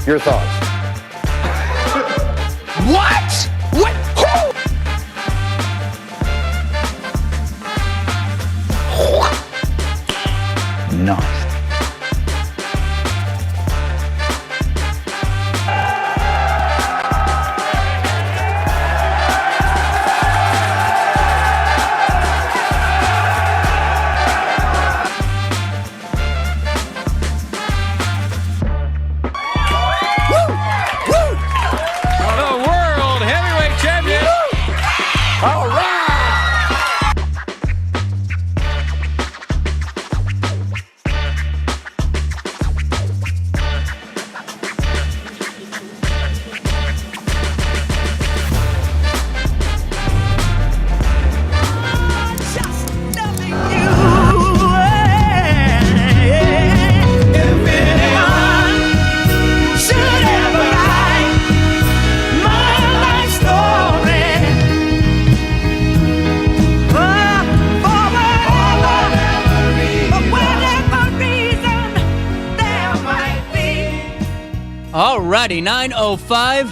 Your thoughts? What? What? Who? Nice. Alrighty, 9:05.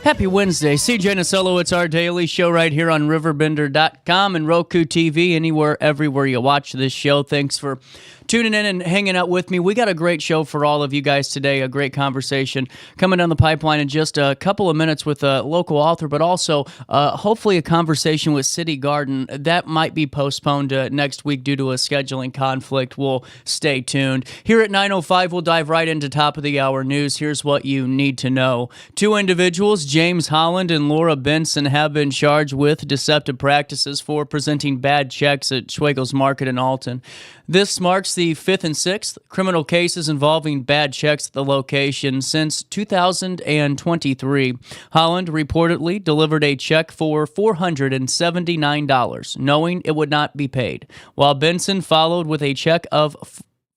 Happy Wednesday. CJ Nasello, it's our daily show right here on RiverBender.com and Roku TV, anywhere, everywhere you watch this show. Thanks for tuning in and hanging out with me. We got a great show for all of you guys today, a great conversation coming down the pipeline in just a couple of minutes with a local author, but also hopefully a conversation with Citygarden. That might be postponed next week due to a scheduling conflict. We'll stay tuned. Here at 9:05, we'll dive right into top of the hour news. Here's what you need to know. Two individuals, James Holland and Laura Benson, have been charged with deceptive practices for presenting bad checks at Schwegel's Market in Alton. This marks the fifth and sixth criminal cases involving bad checks at the location since 2023. Holland reportedly delivered a check for $479, knowing it would not be paid, while Benson followed with a check of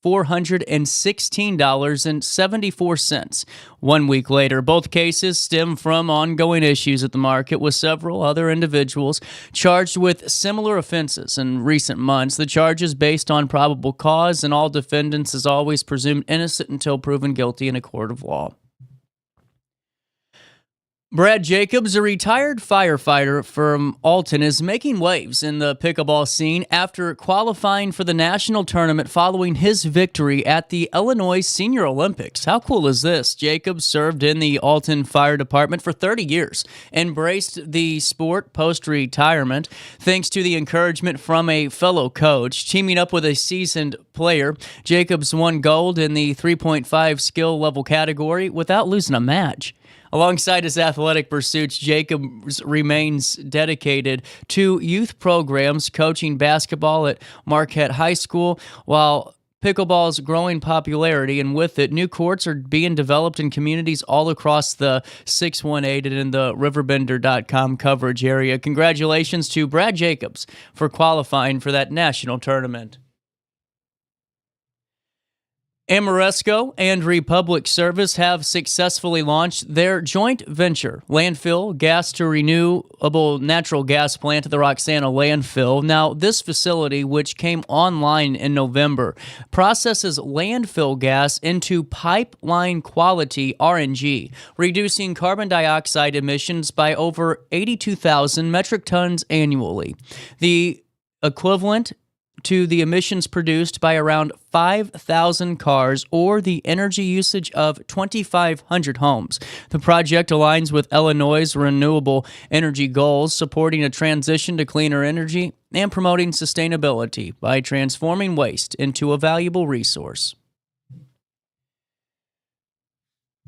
$416.74. 1 week later, both cases stem from ongoing issues at the market, with several other individuals charged with similar offenses in recent months. The charges based on probable cause, and all defendants is always presumed innocent until proven guilty in a court of law. Brad Jacobs, a retired firefighter from Alton, is making waves in the pickleball scene after qualifying for the national tournament following his victory at the Illinois Senior Olympics. How cool is this? Jacobs served in the Alton Fire Department for 30 years, embraced the sport post-retirement thanks to the encouragement from a fellow coach. Teaming up with a seasoned player, Jacobs won gold in the 3.5 skill level category without losing a match. Alongside his athletic pursuits, Jacobs remains dedicated to youth programs, coaching basketball at Marquette High School, while pickleball's growing popularity, and with it, new courts are being developed in communities all across the 618 and in the RiverBender.com coverage area. Congratulations to Brad Jacobs for qualifying for that national tournament. Amoresco and Republic Service have successfully launched their joint venture, landfill gas to renewable natural gas plant at the Roxana landfill. Now, this facility, which came online in November, processes landfill gas into pipeline quality RNG, reducing carbon dioxide emissions by over 82,000 metric tons annually. The equivalent to the emissions produced by around 5,000 cars or the energy usage of 2,500 homes. The project aligns with Illinois' renewable energy goals, supporting a transition to cleaner energy and promoting sustainability by transforming waste into a valuable resource.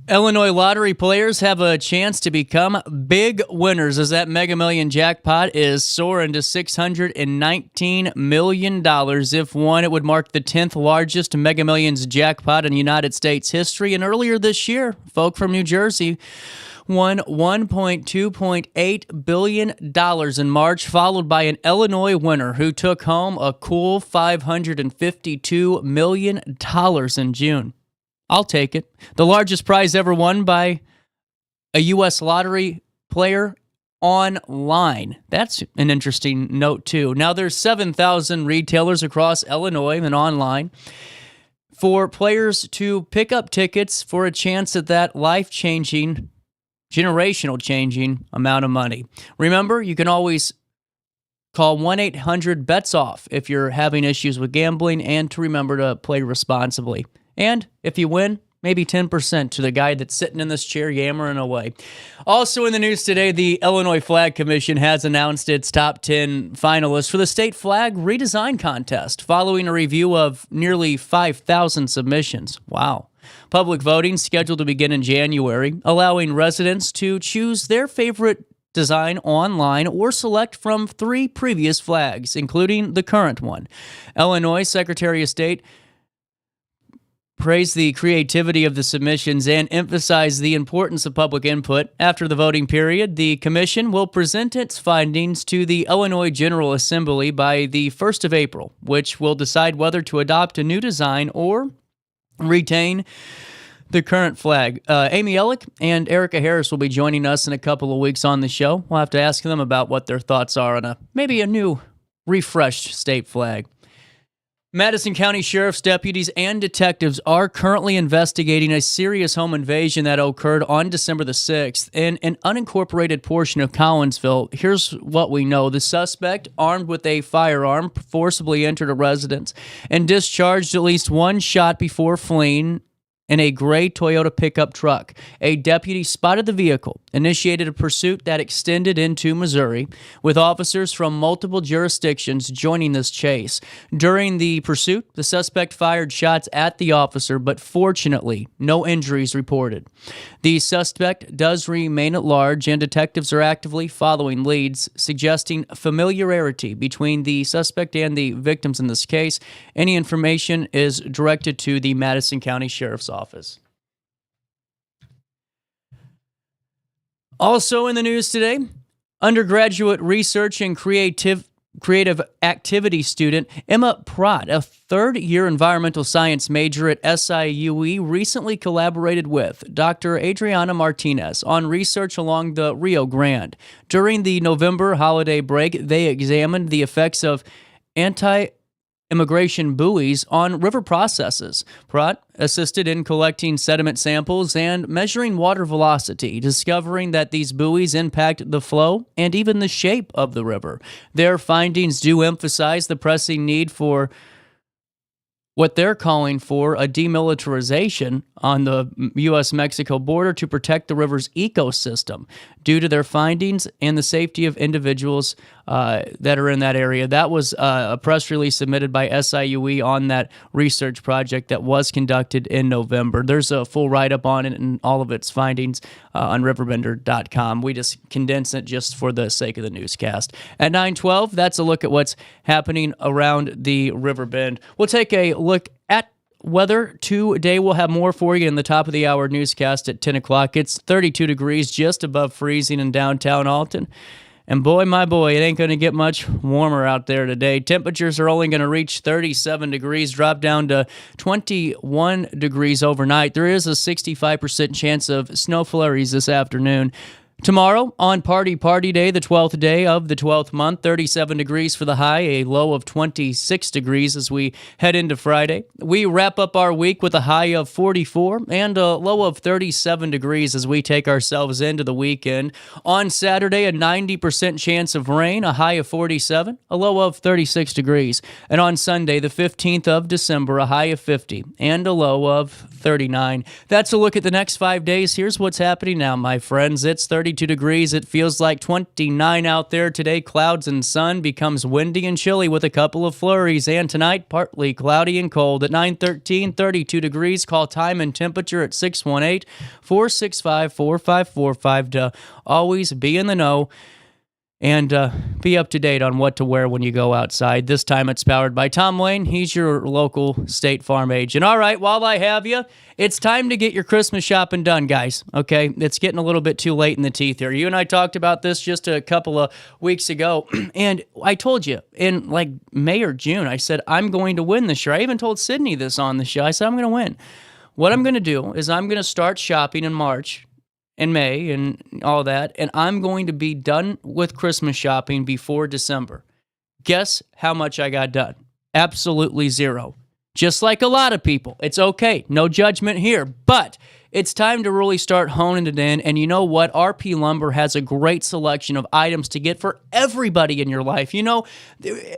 Illinois lottery players have a chance to become big winners as that Mega Million jackpot is soaring to $619 million. If won, it would mark the 10th largest Mega Millions jackpot in United States history. And earlier this year, folk from New Jersey won $1.28 billion in March, followed by an Illinois winner who took home a cool $552 million in June. I'll take it. The largest prize ever won by a U.S. lottery player online. That's an interesting note, too. Now, there's 7,000 retailers across Illinois and online. for players to pick up tickets for a chance at that life-changing, generational-changing amount of money. Remember, you can always call 1-800-BETS-OFF if you're having issues with gambling, and to remember to play responsibly. And if you win, maybe 10% to the guy that's sitting in this chair yammering away. Also in the news today, the Illinois Flag Commission has announced its top 10 finalists for the state flag redesign contest following a review of nearly 5,000 submissions. Wow. Public voting scheduled to begin in January, allowing residents to choose their favorite design online or select from 3 previous flags, including the current one. Illinois Secretary of State praised the creativity of the submissions and emphasized the importance of public input. After the voting period, the commission will present its findings to the Illinois General Assembly by the 1st of April, which will decide whether to adopt a new design or retain the current flag. Amy Ellick and Erica Harris will be joining us in a couple of weeks on the show. We'll have to ask them about what their thoughts are on maybe a new, refreshed state flag. Madison County Sheriff's deputies and detectives are currently investigating a serious home invasion that occurred on December the 6th in an unincorporated portion of Collinsville. Here's what we know. The suspect, armed with a firearm, forcibly entered a residence and discharged at least one shot before fleeing in a gray Toyota pickup truck. A deputy spotted the vehicle, initiated a pursuit that extended into Missouri, with officers from multiple jurisdictions joining this chase. During the pursuit, the suspect fired shots at the officer, but fortunately, no injuries reported. The suspect does remain at large, and detectives are actively following leads, suggesting familiarity between the suspect and the victims in this case. Any information is directed to the Madison County Sheriff's Office. Also in the news today, undergraduate research and creative activity student Emma Pratt, a third-year environmental science major at SIUE, recently collaborated with Dr. Adriana Martinez on research along the Rio Grande. During the November holiday break, they examined the effects of anti-immigration buoys on river processes. Pratt assisted in collecting sediment samples and measuring water velocity, discovering that these buoys impact the flow and even the shape of the river. Their findings do emphasize the pressing need for what they're calling for a demilitarization on the U.S.-Mexico border to protect the river's ecosystem due to their findings and the safety of individuals that are in that area. That was a press release submitted by SIUE on that research project that was conducted in November. There's a full write-up on it and all of its findings on RiverBender.com. We just condense it just for the sake of the newscast. At 9:12, that's a look at what's happening around the Riverbend. We'll take a look at weather today. We'll have more for you in the top of the hour newscast at 10 o'clock. It's 32 degrees, just above freezing in downtown Alton. And boy, my boy, it ain't going to get much warmer out there today. Temperatures are only going to reach 37 degrees, drop down to 21 degrees overnight. There is a 65% chance of snow flurries this afternoon. Tomorrow, on Party Day, the 12th day of the 12th month, 37 degrees for the high, a low of 26 degrees as we head into Friday. We wrap up our week with a high of 44 and a low of 37 degrees as we take ourselves into the weekend. On Saturday, a 90% chance of rain, a high of 47, a low of 36 degrees. And on Sunday, the 15th of December, a high of 50 and a low of 39. That's a look at the next 5 days. Here's what's happening now, my friends. It's 32 degrees. It feels like 29 out there today. Clouds and sun, becomes windy and chilly with a couple of flurries. And tonight, partly cloudy and cold. At 9:13, 32 degrees. Call time and temperature at 618-465-4545 to always be in the know and be up to date on what to wear when you go outside. This time it's powered by Tom Lane. He's your local State Farm agent. All right, while I have you, it's time to get your Christmas shopping done, guys. Okay, it's getting a little bit too late in the teeth here. You and I talked about this just a couple of weeks ago, and I told you in like May or June, I said, I'm going to win this year. I even told Sydney this on the show. I said, I'm going to win. What I'm going to do is I'm going to start shopping in March in May and all that, and I'm going to be done with Christmas shopping before December. Guess how much I got done? Absolutely zero. just like a lot of people. It's okay. No judgment here. But it's time to really start honing it in. And you know what? RP Lumber has a great selection of items to get for everybody in your life. You know,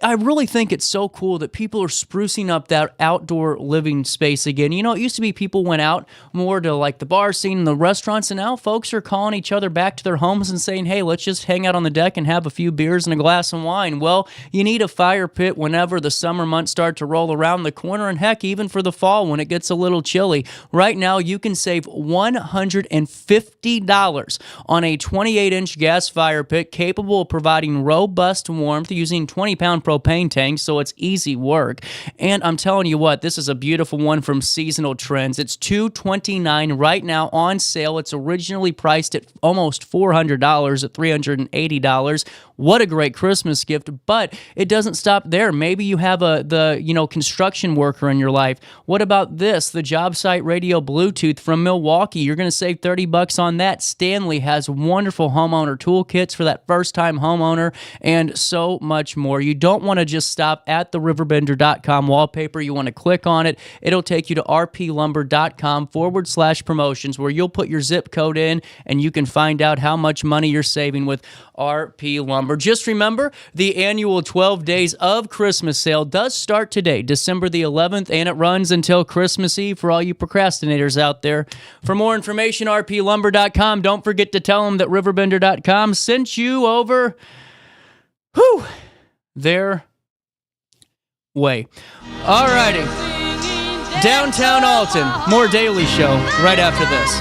I really think it's so cool that people are sprucing up that outdoor living space again. You know, it used to be people went out more to like the bar scene and the restaurants, and now folks are calling each other back to their homes and saying, hey, let's just hang out on the deck and have a few beers and a glass of wine. Well, you need a fire pit whenever the summer months start to roll around the corner, and heck, even for the fall when it gets a little chilly. Right now, you can save $150 on a 28-inch gas fire pit capable of providing robust warmth using 20-pound propane tanks, so it's easy work. And I'm telling you what, this is a beautiful one from Seasonal Trends. It's $229 right now on sale. It's originally priced at almost $400 at $380. What a great Christmas gift, but it doesn't stop there. Maybe you have the construction worker in your life. What about this? The job site radio Bluetooth from Milwaukee. You're going to save $30 on that. Stanley has wonderful homeowner toolkits for that first-time homeowner and so much more. You don't want to just stop at the RiverBender.com wallpaper. You want to click on it. It'll take you to rplumber.com/promotions where you'll put your zip code in and you can find out how much money you're saving with RP Lumber. Just remember, the annual 12 Days of Christmas sale does start today, December the 11th, and it runs until Christmas Eve for all you procrastinators out there. For more information, rplumber.com. Don't forget to tell them that RiverBender.com sent you over their way. All righty. Downtown Alton. More Daily Show right after this.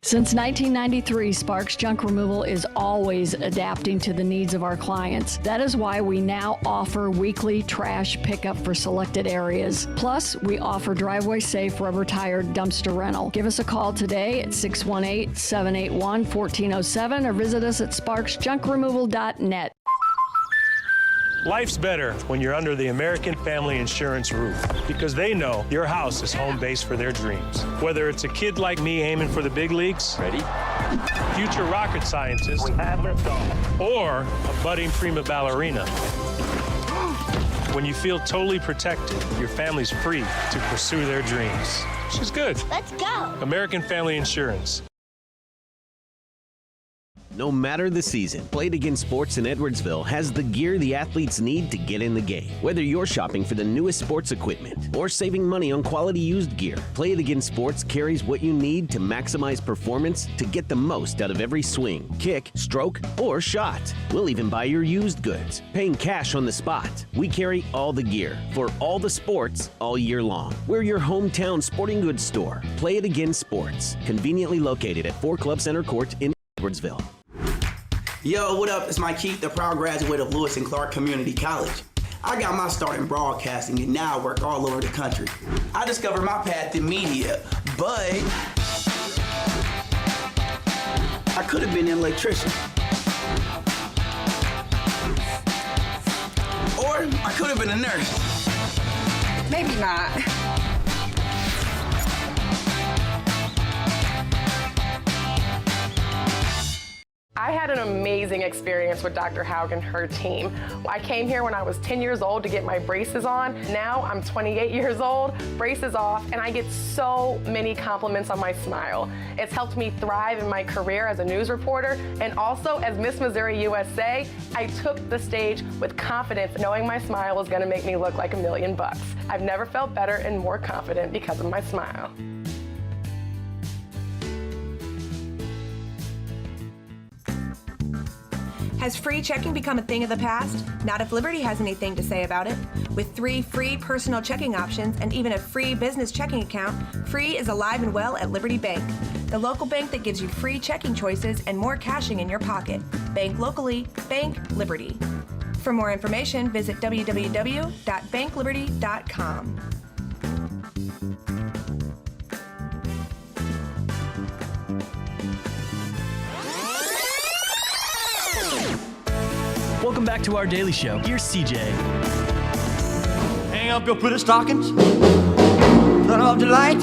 Since 1993, Sparks Junk Removal is always adapting to the needs of our clients. That is why we now offer weekly trash pickup for selected areas. Plus, we offer driveway-safe rubber-tired dumpster rental. Give us a call today at 618-781-1407 or visit us at sparksjunkremoval.net. Life's better when you're under the American Family Insurance roof because they know your house is home base for their dreams. Whether it's a kid like me aiming for the big leagues, ready, future rocket scientist, or a budding prima ballerina. When you feel totally protected, your family's free to pursue their dreams. She's good. Let's go. American Family Insurance. No matter the season, Play It Again Sports in Edwardsville has the gear the athletes need to get in the game. Whether you're shopping for the newest sports equipment or saving money on quality used gear, Play It Again Sports carries what you need to maximize performance to get the most out of every swing, kick, stroke, or shot. We'll even buy your used goods, paying cash on the spot. We carry all the gear for all the sports all year long. We're your hometown sporting goods store. Play It Again Sports, conveniently located at 4 Club Center Court in Edwardsville. Yo, what up? It's Mike Keith, the proud graduate of Lewis and Clark Community College. I got my start in broadcasting and now I work all over the country. I discovered my path in media, but I could have been an electrician. Or I could have been a nurse. Maybe not. I had an amazing experience with Dr. Haug and her team. I came here when I was 10 years old to get my braces on. Now I'm 28 years old, braces off, and I get so many compliments on my smile. It's helped me thrive in my career as a news reporter, and also as Miss Missouri USA, I took the stage with confidence, knowing my smile was gonna make me look like $1 million. I've never felt better and more confident because of my smile. Has free checking become a thing of the past? Not if Liberty has anything to say about it. With 3 free personal checking options and even a free business checking account, Free is alive and well at Liberty Bank, the local bank that gives you free checking choices and more cashing in your pocket. Bank locally, bank Liberty. For more information, visit www.bankliberty.com. Welcome back to our daily show. Here's CJ. Hang up your pretty stockings. Turn off the light.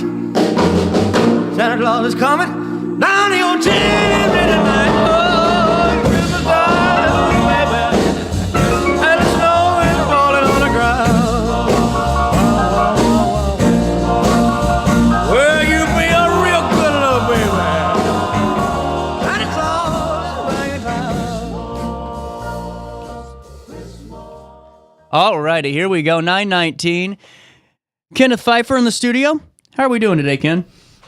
Santa Claus is coming down the old chimney tonight. Oh, Christmas time, baby. And the snow is falling on the ground. Well, you be a real good little baby. Santa Claus is bringing clouds. All righty, here we go. 9:19. Kenneth Pfeiffer in the studio. How are we doing today, Ken?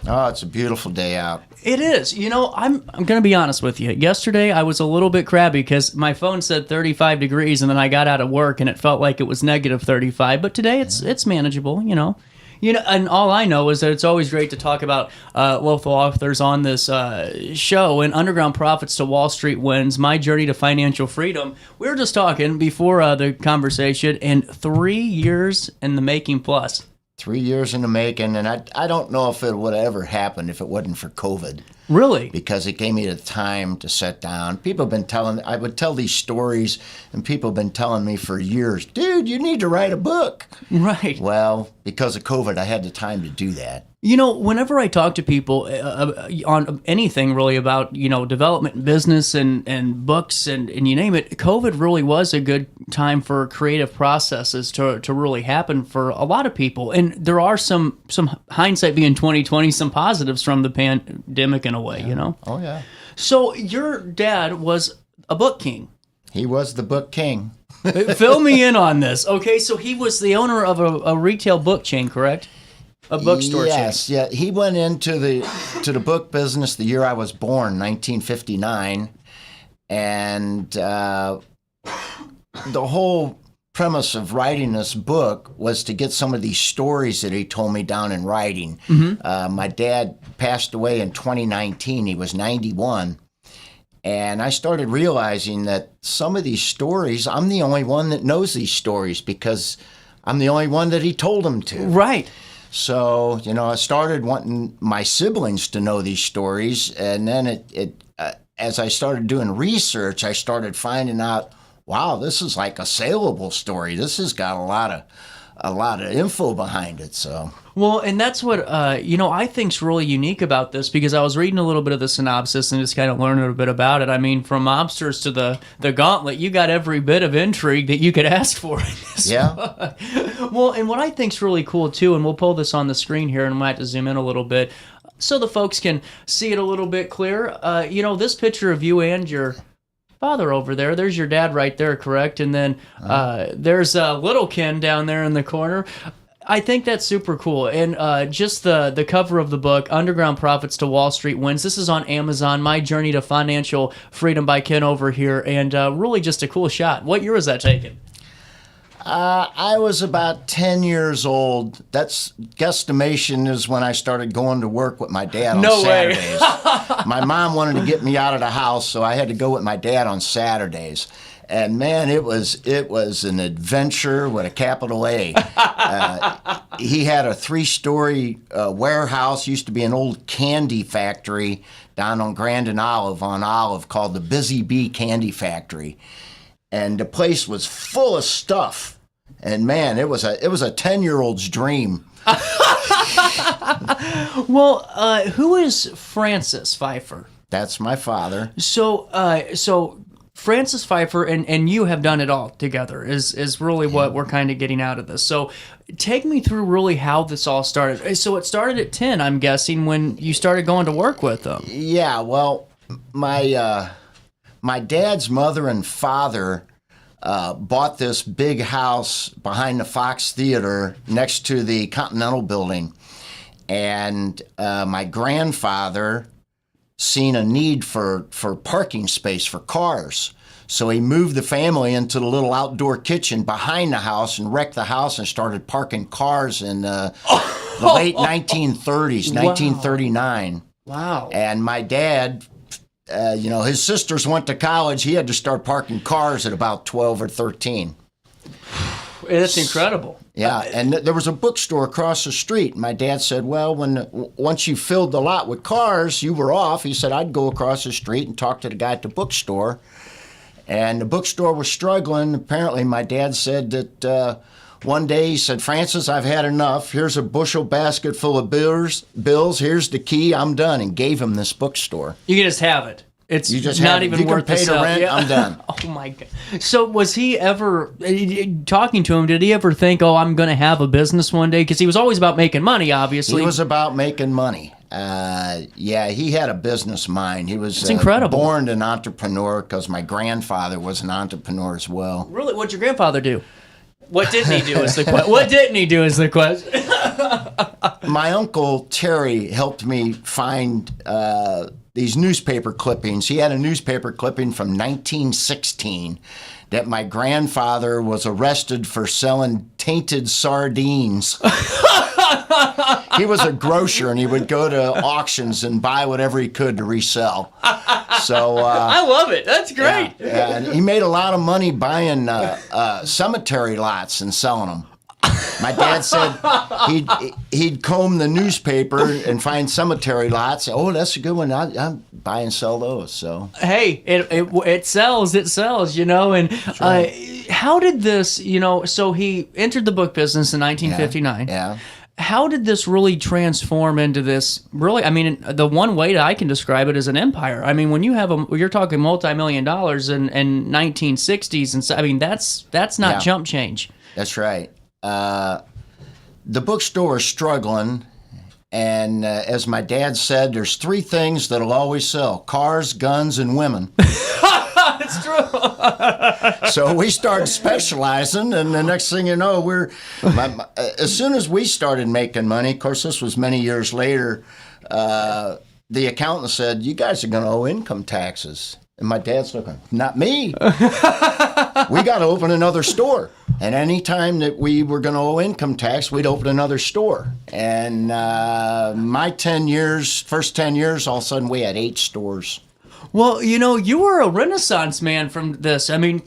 Oh, it's a beautiful day out. It is. You know, I'm going to be honest with you. Yesterday, I was a little bit crabby because my phone said 35 degrees, and then I got out of work, and it felt like it was negative 35. But today, it's manageable, you know. And all I know is that it's always great to talk about local authors on this show. And Underground Profits to Wall Street Wins, My Journey to Financial Freedom. We were just talking before the conversation, and 3 years in the making plus. 3 years in the making, and I don't know if it would have ever happened if it wasn't for COVID. Really? Because it gave me the time to sit down. People have been I would tell these stories, and people have been telling me for years, dude, you need to write a book. Right. Well, because of COVID, I had the time to do that. You know, whenever I talk to people on anything really about, you know, development, business, and books, and you name it, COVID really was a good time for creative processes to really happen for a lot of people. And there are some hindsight being 2020, some positives from the pandemic in a way, you know? Oh, yeah. So your dad was a book king. He was the book king. Fill me in on this. Okay, so he was the owner of a retail book chain, correct? A bookstore chain. Yes, yeah. He went into the book business the year I was born, 1959, and the whole premise of writing this book was to get some of these stories that he told me down in writing. Mm-hmm. My dad passed away in 2019. He was 91. And I started realizing that some of these stories, I'm the only one that knows these stories because I'm the only one that he told them to. Right. So, you know, I started wanting my siblings to know these stories, and then as I started doing research, I started finding out, wow, this is like a saleable story. This has got a lot of info behind it. So, well, and that's what you know, I think's really unique about this, because I was reading a little bit of the synopsis and just kind of learning a bit about it. I mean, from mobsters to the gauntlet, you got every bit of intrigue that you could ask for. Yeah. Well, and what I think's really cool too, and we'll pull this on the screen here, and we might have to zoom in a little bit so the folks can see it a little bit clear. You know, this picture of you and your father over there. There's your dad right there, correct? And then there's little Ken down there in the corner. I think that's super cool. And just the cover of the book, Underground Profits to Wall Street Wins. This is on Amazon, My Journey to Financial Freedom by Ken over here. And really just a cool shot. What year was that taken? I was about 10 years old. That's guesstimation is when I started going to work with my dad on Saturdays. My mom wanted to get me out of the house, so I had to go with my dad on Saturdays. And man, it was an adventure with a capital A. He had a 3-story warehouse, used to be an old candy factory down on Grand and Olive called the Busy Bee Candy Factory. And the place was full of stuff. And man, it was a 10-year-old's dream. Well, who is Francis Pfeiffer? That's my father. So Francis Pfeiffer and you have done it all together is really what we're kind of getting out of this. So take me through really how this all started. So it started at 10, I'm guessing, when you started going to work with them. Yeah, well, my dad's mother and father bought this big house behind the Fox Theater next to the Continental Building. And my grandfather seen a need for parking space for cars. So he moved the family into the little outdoor kitchen behind the house and wrecked the house and started parking cars in the late 1930s, 1939. Wow. And my dad, his sisters went to college. He had to start parking cars at about 12 or 13. That's incredible. Yeah, and there was a bookstore across the street. My dad said, well, once you filled the lot with cars, you were off. He said, I'd go across the street and talk to the guy at the bookstore. And the bookstore was struggling. Apparently, my dad said that one day he said, Francis, I've had enough. Here's a bushel basket full of bills. Here's the key. I'm done. And gave him this bookstore. You can just have it. It's you just not have even you worth can pay the sell. rent. Yeah. I'm done. Oh my God. So was he ever, talking to him, did he ever think, oh, I'm going to have a business one day? Because he was always about making money, obviously. He was about making money. Yeah, he had a business mind. He was incredible. Born an entrepreneur because my grandfather was an entrepreneur as well. Really? What'd your grandfather do? What didn't he do is the question. What didn't he do is the question. My uncle Terry helped me find these newspaper clippings. He had a newspaper clipping from 1916 that my grandfather was arrested for selling tainted sardines. He was a grocer, and he would go to auctions and buy whatever he could to resell. So I love it. That's great. Yeah, and he made a lot of money buying cemetery lots and selling them. My dad said he'd comb the newspaper and find cemetery lots. Oh, that's a good one. I buy and sell those. So hey, it sells. It sells. You know. And how did this? You know. So he entered the book business in 1959. Yeah. How did this really transform into this? Really, I mean, the one way that I can describe it is an empire. I mean, when you have you're talking multi-million dollars in 1960s, and so, I mean, that's not chump change. That's right. The bookstore is struggling, and as my dad said, there's three things that'll always sell: cars, guns, and women. It's true. So we started specializing, and the next thing you know, as soon as we started making money, of course, this was many years later, the accountant said, you guys are going to owe income taxes. And my dad's looking, not me. We got to open another store. And any time that we were going to owe income tax, we'd open another store. And my first 10 years, all of a sudden we had 8 stores. Well, you know, you were a renaissance man from this. I mean,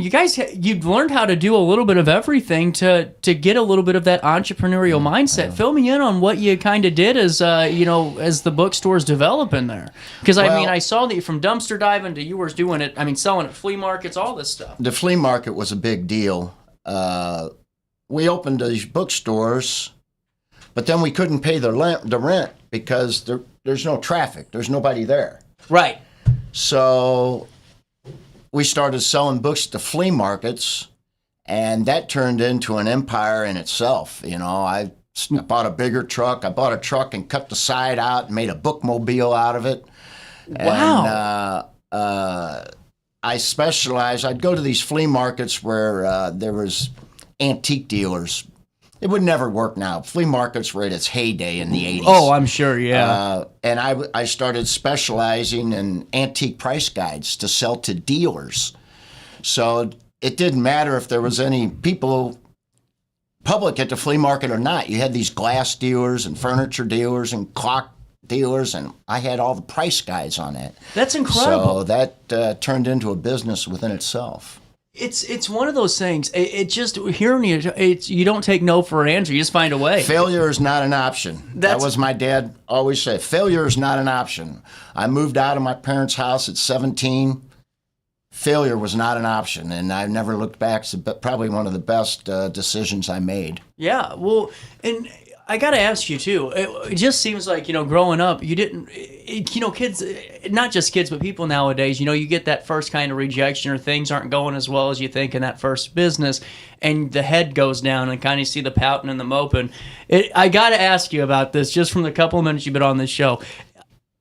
you guys, you've learned how to do a little bit of everything to get a little bit of that entrepreneurial mindset. Fill me in on what you kind of did as as the bookstore's developing there. Because I saw that you from dumpster diving to you were doing it. I mean, selling at flea markets, all this stuff. The flea market was a big deal. We opened these bookstores, but then we couldn't pay the rent because there's no traffic. There's nobody there. Right. So we started selling books to flea markets, and that turned into an empire in itself. You know, I bought a bigger truck. I bought a truck and cut the side out and made a bookmobile out of it. Wow. And I specialized. I'd go to these flea markets where there was antique dealers. It would never work now. Flea markets were at its heyday in the 80s. Oh, I'm sure, yeah. And I started specializing in antique price guides to sell to dealers. So it didn't matter if there was any public at the flea market or not. You had these glass dealers and furniture dealers and clock dealers, and I had all the price guides on that. That's incredible. So that turned into a business within itself. It's one of those things. It just hearing you don't take no for an answer. You just find a way. Failure is not an option. That was my dad always said. Failure is not an option. I moved out of my parents' house at 17. Failure was not an option, and I've never looked back. It's probably one of the best decisions I made. Yeah, well, and I got to ask you, too. It just seems like, growing up, you didn't, kids, not just kids, but people nowadays, you get that first kind of rejection or things aren't going as well as you think in that first business, and the head goes down and kind of see the pouting and the moping. I got to ask you about this just from the couple of minutes you've been on this show.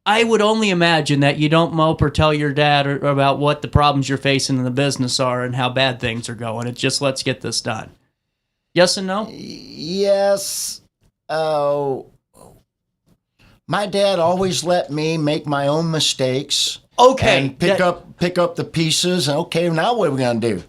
I would only imagine that you don't mope or tell your dad about what the problems you're facing in the business are and how bad things are going. It's just, let's get this done. Yes and no? Yes. Oh, my dad always let me make my own mistakes. Okay. And pick up the pieces. And okay, now what are we going to do?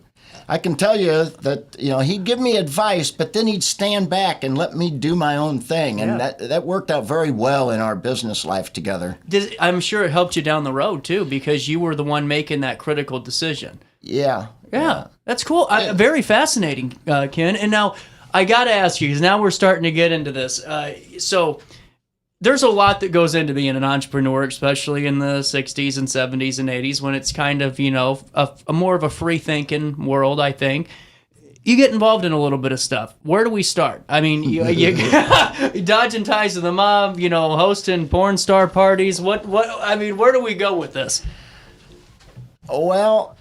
I can tell you that, he'd give me advice, but then he'd stand back and let me do my own thing. And that worked out very well in our business life together. I'm sure it helped you down the road, too, because you were the one making that critical decision. Yeah. Yeah. That's cool. Very fascinating, Ken. And now I got to ask you, because now we're starting to get into this. So there's a lot that goes into being an entrepreneur, especially in the 60s and 70s and 80s when it's kind of, a more of a free-thinking world, I think. You get involved in a little bit of stuff. Where do we start? I mean, you dodging ties to the mob, hosting porn star parties. Where do we go with this? Well,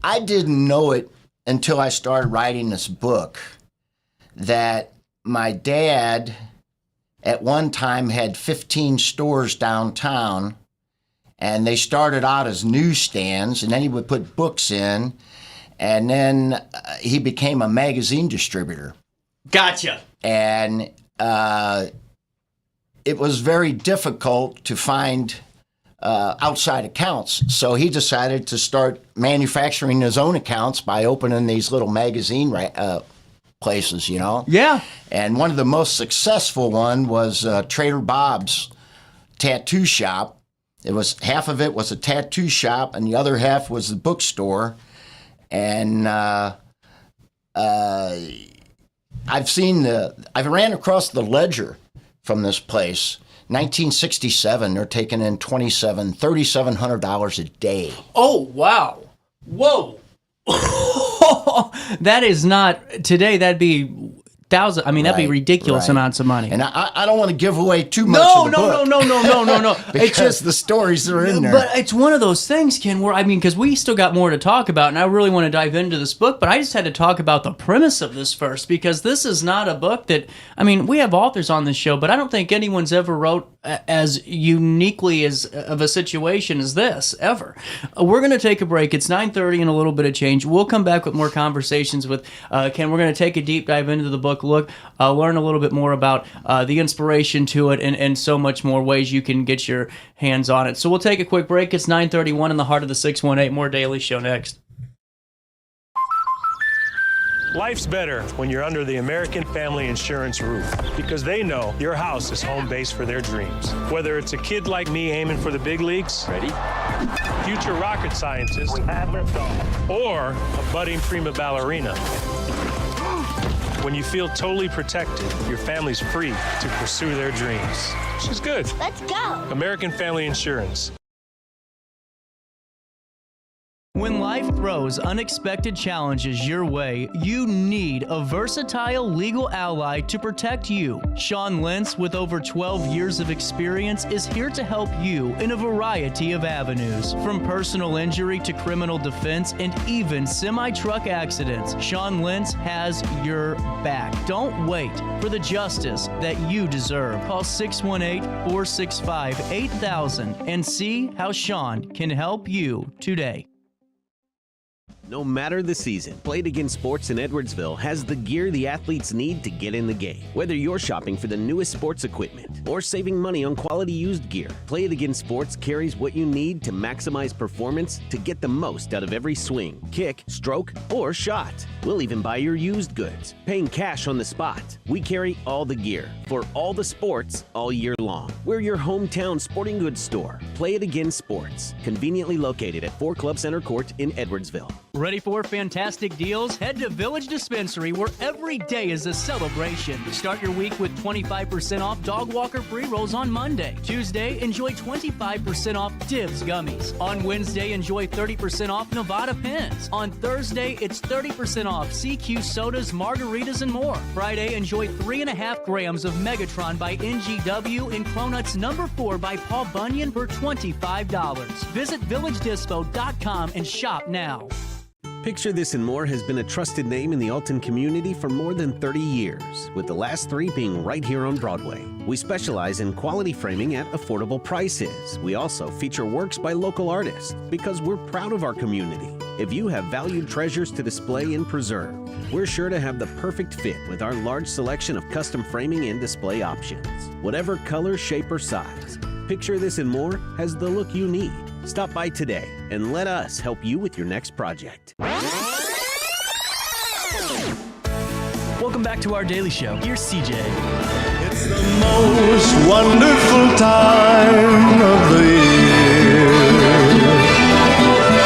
I didn't know it until I started writing this book that my dad at one time had 15 stores downtown, and they started out as newsstands, and then he would put books in, and then he became a magazine distributor. Gotcha. And it was very difficult to find outside accounts. So he decided to start manufacturing his own accounts by opening these little magazine places, Yeah. And one of the most successful one was Trader Bob's tattoo shop. It was half of it was a tattoo shop, and the other half was the bookstore. And I ran across the ledger from this place. 1967, they're taking in $3,700 a day. Oh, wow. Whoa. That is not, today that'd be thousands. I mean, that'd be ridiculous amounts of money. And I don't want to give away too much of the book. No. Because the stories are in there. But it's one of those things, Ken, where, because we still got more to talk about, and I really want to dive into this book, but I just had to talk about the premise of this first, because this is not a book that, we have authors on this show, but I don't think anyone's ever wrote as uniquely of a situation as this, ever. We're going to take a break. It's 9:30 and a little bit of change. We'll come back with more conversations with Ken. We're going to take a deep dive into the book, learn a little bit more about the inspiration to it, and so much more ways you can get your hands on it. So we'll take a quick break. It's 9:31 in the heart of the 618. More Daily Show next. Life's better when you're under the American Family Insurance roof, because they know your house is home base for their dreams. Whether it's a kid like me aiming for the big leagues, ready, future rocket scientist, or a budding prima ballerina. When you feel totally protected, your family's free to pursue their dreams. She's good. Let's go. American Family Insurance. When life throws unexpected challenges your way, you need a versatile legal ally to protect you. Sean Lentz, with over 12 years of experience, is here to help you in a variety of avenues. From personal injury to criminal defense and even semi-truck accidents, Sean Lentz has your back. Don't wait for the justice that you deserve. Call 618-465-8000 and see how Sean can help you today. No matter the season, Played Again Sports in Edwardsville has the gear the athletes need to get in the game. Whether you're shopping for the newest sports equipment or saving money on quality used gear, Played Again Sports carries what you need to maximize performance to get the most out of every swing, kick, stroke, or shot. We'll even buy your used goods, paying cash on the spot. We carry all the gear for all the sports all year long. We're your hometown sporting goods store. Play It Again Sports, conveniently located at 4 Club Center Court in Edwardsville. Ready for fantastic deals? Head to Village Dispensary, where every day is a celebration. Start your week with 25% off Dog Walker pre-rolls on Monday. Tuesday, enjoy 25% off Divs gummies. On Wednesday, enjoy 30% off Nevada pens. On Thursday, it's 30% off CQ sodas, margaritas, and more. Friday, enjoy 3.5 grams of Megatron by NGW and Cronuts number 4 by Paul Bunyan for $25. Visit villagedispo.com and shop now. Picture This and More has been a trusted name in the Alton community for more than 30 years, with the last 3 being right here on Broadway. We specialize in quality framing at affordable prices. We also feature works by local artists because we're proud of our community. If you have valued treasures to display and preserve, we're sure to have the perfect fit with our large selection of custom framing and display options. Whatever color, shape, or size, Picture This and More has the look you need. Stop by today and let us help you with your next project. Welcome back to our daily show. Here's CJ. It's the most wonderful time of the year.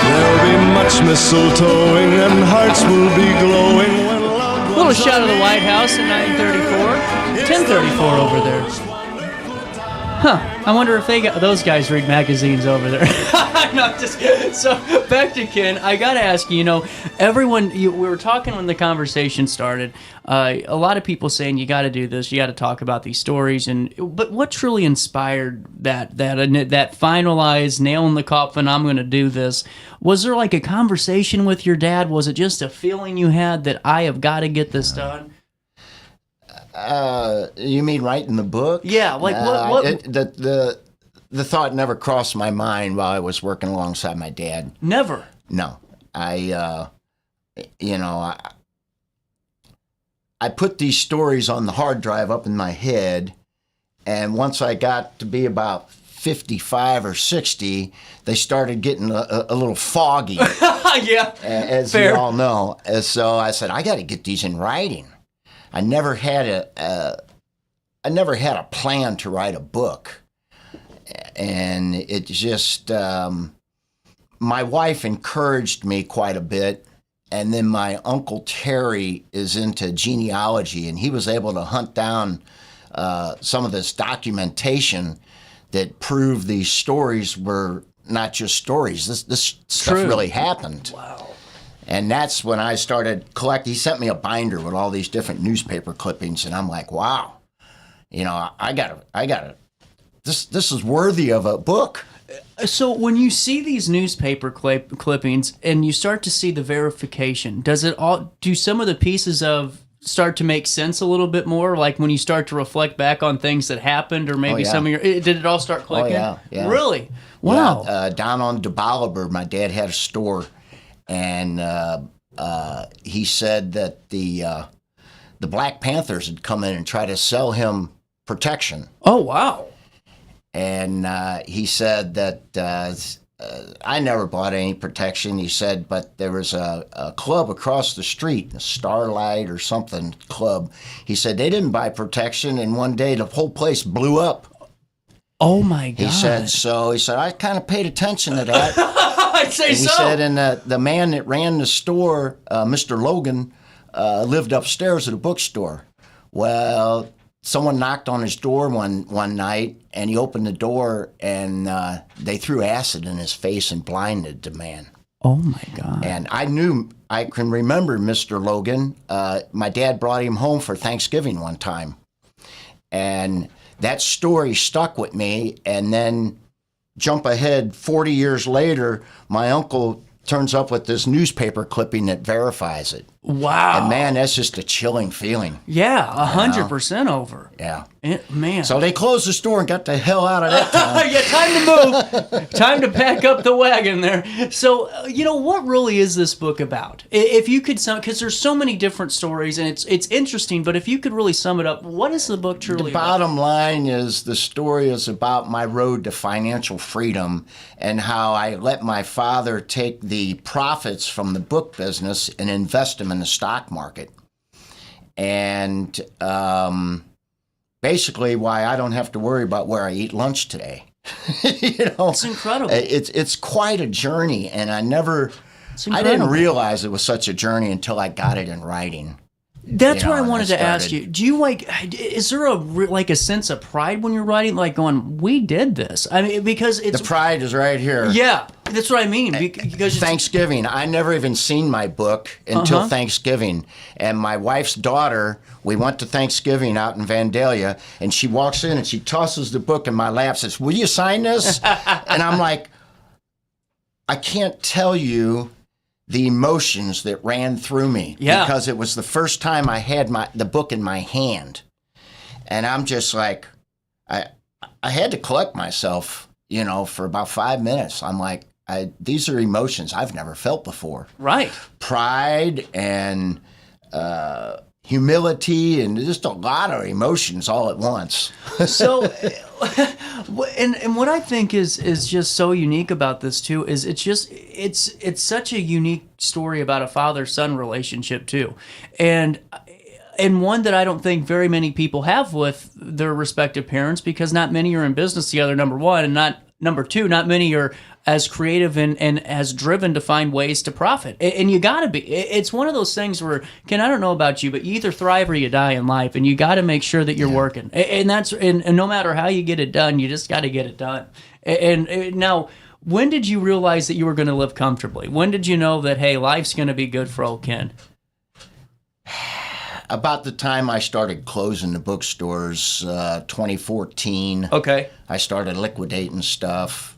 There'll be much mistletoeing and hearts will be glowing when loved ones. Little shot of the White House at 9:34, 10:34 over there. I wonder if those guys read magazines over there. No, so back to Ken. I gotta ask you. Everyone. We were talking when the conversation started. A lot of people saying you got to do this. You got to talk about these stories. But what truly inspired that finalized nail in the coffin? I'm going to do this. Was there like a conversation with your dad? Was it just a feeling you had that I have got to get this done? You mean writing the book? Yeah, like what? The thought never crossed my mind while I was working alongside my dad. Never? No. I put these stories on the hard drive up in my head, and once I got to be about 55 or 60, they started getting a little foggy. Yeah, as fair. You all know. And so I said, I got to get these in writing. I never had a plan to write a book, and it just my wife encouraged me quite a bit, and then my Uncle Terry is into genealogy, and he was able to hunt down some of this documentation that proved these stories were not just stories. This stuff really happened. Wow. And that's when I started collecting. He sent me a binder with all these different newspaper clippings, and I'm like, wow, I gotta, this is worthy of a book. So when you see these newspaper clippings and you start to see the verification, do some of the pieces start to make sense a little bit more? Like when you start to reflect back on things that happened, or maybe some of did it all start clicking? Oh, yeah. Really? Wow. Yeah, down on DeBoliver, my dad had a store. And he said that the Black Panthers had come in and tried to sell him protection. Oh, wow. And he said that I never bought any protection. He said, but there was a club across the street, a Starlight or something club. He said they didn't buy protection, and one day the whole place blew up. Oh, my God. He said, I kind of paid attention to that. I'd say so. He said, and the man that ran the store, Mr. Logan, lived upstairs at a bookstore. Well, someone knocked on his door one night, and he opened the door, and they threw acid in his face and blinded the man. Oh, my God. And I can remember Mr. Logan. My dad brought him home for Thanksgiving one time. And that story stuck with me, and then jump ahead 40 years later, my uncle turns up with this newspaper clipping that verifies it. Wow. And man, that's just a chilling feeling. Yeah, 100% over. Yeah. Man. So they closed the store and got the hell out of that town. Yeah, time to move. Time to pack up the wagon there. So, what really is this book about? If you could because there's so many different stories, and it's interesting, but if you could really sum it up, what is the book truly about? The bottom line is the story is about my road to financial freedom and how I let my father take the profits from the book business and invest them in the stock market. And basically why I don't have to worry about where I eat lunch today. It's incredible. It's quite a journey, and I didn't realize it was such a journey until I got it in writing. That's what I wanted to ask you. Do you is there a sense of pride when you're writing, like going, we did this? I mean, because it's... The pride is right here. Yeah, that's what I mean. Because Thanksgiving, I never even seen my book until Thanksgiving. And my wife's daughter, we went to Thanksgiving out in Vandalia, and she walks in and she tosses the book in my lap, says, will you sign this? And I'm like, I can't tell you the emotions that ran through me, because it was the first time I had the book in my hand. And I'm just like, I had to collect myself, for about 5 minutes. I'm like, these are emotions I've never felt before. Right. Pride and humility and just a lot of emotions all at once. So, and what I think is just so unique about this too is it's such a unique story about a father-son relationship too, and one that I don't think very many people have with their respective parents, because not many are in business together, number one, and not number two, not many are as creative and as driven to find ways to profit. And you got to be. It's one of those things where, Ken, I don't know about you, but you either thrive or you die in life, and you got to make sure that you're working. And that's and no matter how you get it done, you just got to get it done. And now, when did you realize that you were going to live comfortably? When did you know that, hey, life's going to be good for old Ken? About the time I started closing the bookstores, 2014. Okay. I started liquidating stuff.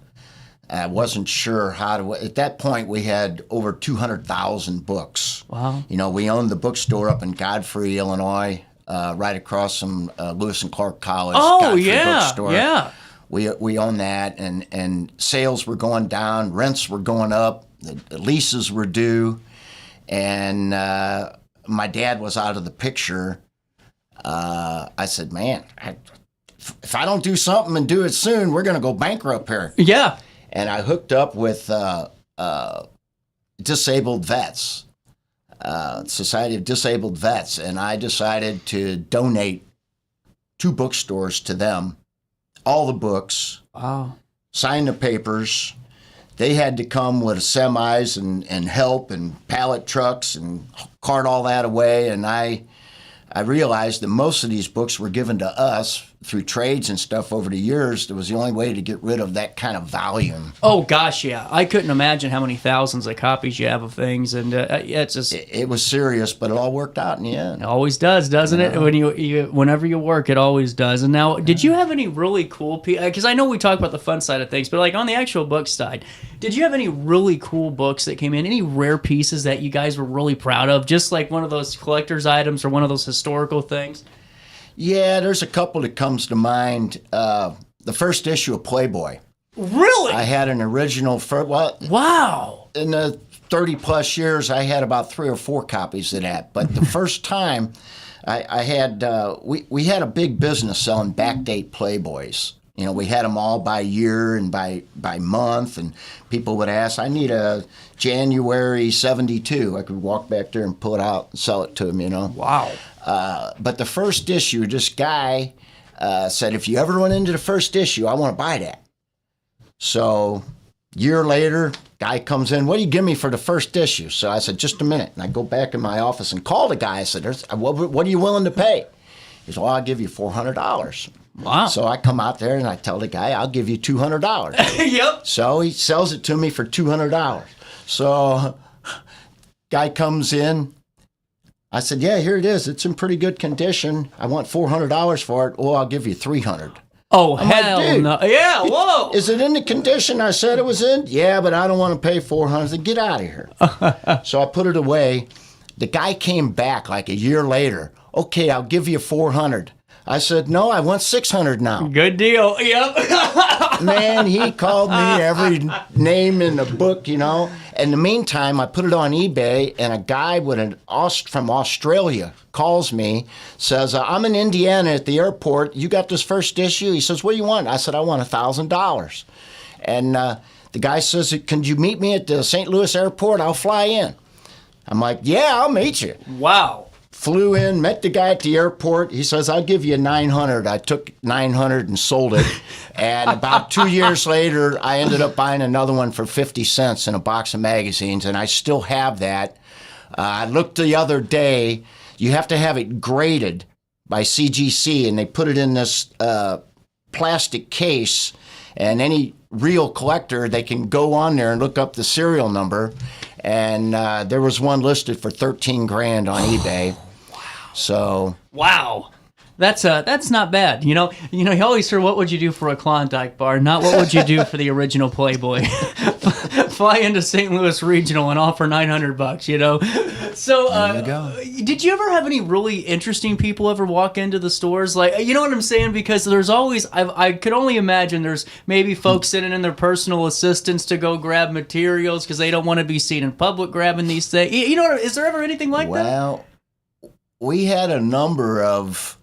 I wasn't sure how to. At that point, we had over 200,000 books. Wow. You know, we owned the bookstore up in Godfrey, Illinois, right across from Lewis and Clark College. Oh, Godfrey yeah. Bookstore. Yeah. We owned that, and sales were going down, rents were going up, the leases were due, and my dad was out of the picture. I said, man, if I don't do something and do it soon, we're going to go bankrupt here. Yeah. And I hooked up with disabled vets, Society of Disabled Vets, and I decided to donate 2 bookstores to them. All the books, wow. Sign the papers. They had to come with semis and help and pallet trucks and cart all that away. And I realized that most of these books were given to us through trades and stuff over the years. It was the only way to get rid of that kind of volume. Oh, gosh, yeah. I couldn't imagine how many thousands of copies you have of things. And it's just... It was serious, but it all worked out in the end. It always does, doesn't it? When whenever you work, it always does. And now, did you have any really cool... Because I know we talk about the fun side of things, but like on the actual book side, did you have any really cool books that came in? Any rare pieces that you guys were really proud of? Just like one of those collector's items or one of those historical things? Yeah, there's a couple that comes to mind. The first issue of Playboy. Really? I had an original. Wow. In the 30-plus years, I had about 3 or 4 copies of that. But the first time, I had we had a big business selling backdate Playboys. You know, we had them all by year and by month, and people would ask, I need a January 72. I could walk back there and pull it out and sell it to them, you know. Wow. But the first issue, this guy said, if you ever run into the first issue, I want to buy that. So year later, guy comes in, what do you give me for the first issue? So I said, just a minute. And I go back in my office and call the guy. I said, what are you willing to pay? He said, well, I'll give you $400. Wow. So I come out there and I tell the guy, I'll give you $200. Yep. So he sells it to me for $200. So guy comes in. I said, yeah, here it is. It's in pretty good condition. I want $400 for it. Oh, I'll give you $300. Oh, I'm hell like, dude, no. Yeah, whoa. Is it in the condition I said it was in? Yeah, but I don't want to pay $400. I said, get out of here. So I put it away. The guy came back like a year later. Okay, I'll give you $400. I said, no, I want $600 now. Good deal. Yep. Man, he called me every name in the book, you know. In the meantime, I put it on eBay, and a guy from Australia calls me, says, I'm in Indiana at the airport. You got this first issue? He says, what do you want? I said, I want $1,000. And the guy says, can you meet me at the St. Louis airport? I'll fly in. I'm like, yeah, I'll meet you. Wow. Flew in, met the guy at the airport. He says, I'll give you $900. I took $900 and sold it. And about 2 years later, I ended up buying another one for 50 cents in a box of magazines, and I still have that. I looked the other day. You have to have it graded by CGC, and they put it in this plastic case, and any real collector, they can go on there and look up the serial number. And there was one listed for $13,000 on eBay. So wow, that's not bad. You you always hear, what would you do for a Klondike bar? Not what would you do for the original Playboy. Fly into St. Louis Regional and offer $900. You know. So there you go. Did you ever have any really interesting people ever walk into the stores? Like, you know what I'm saying? Because there's always, I could only imagine there's maybe folks sitting in their personal assistants to go grab materials because they don't want to be seen in public grabbing these things. You know, is there ever anything like that? Well, we had a number of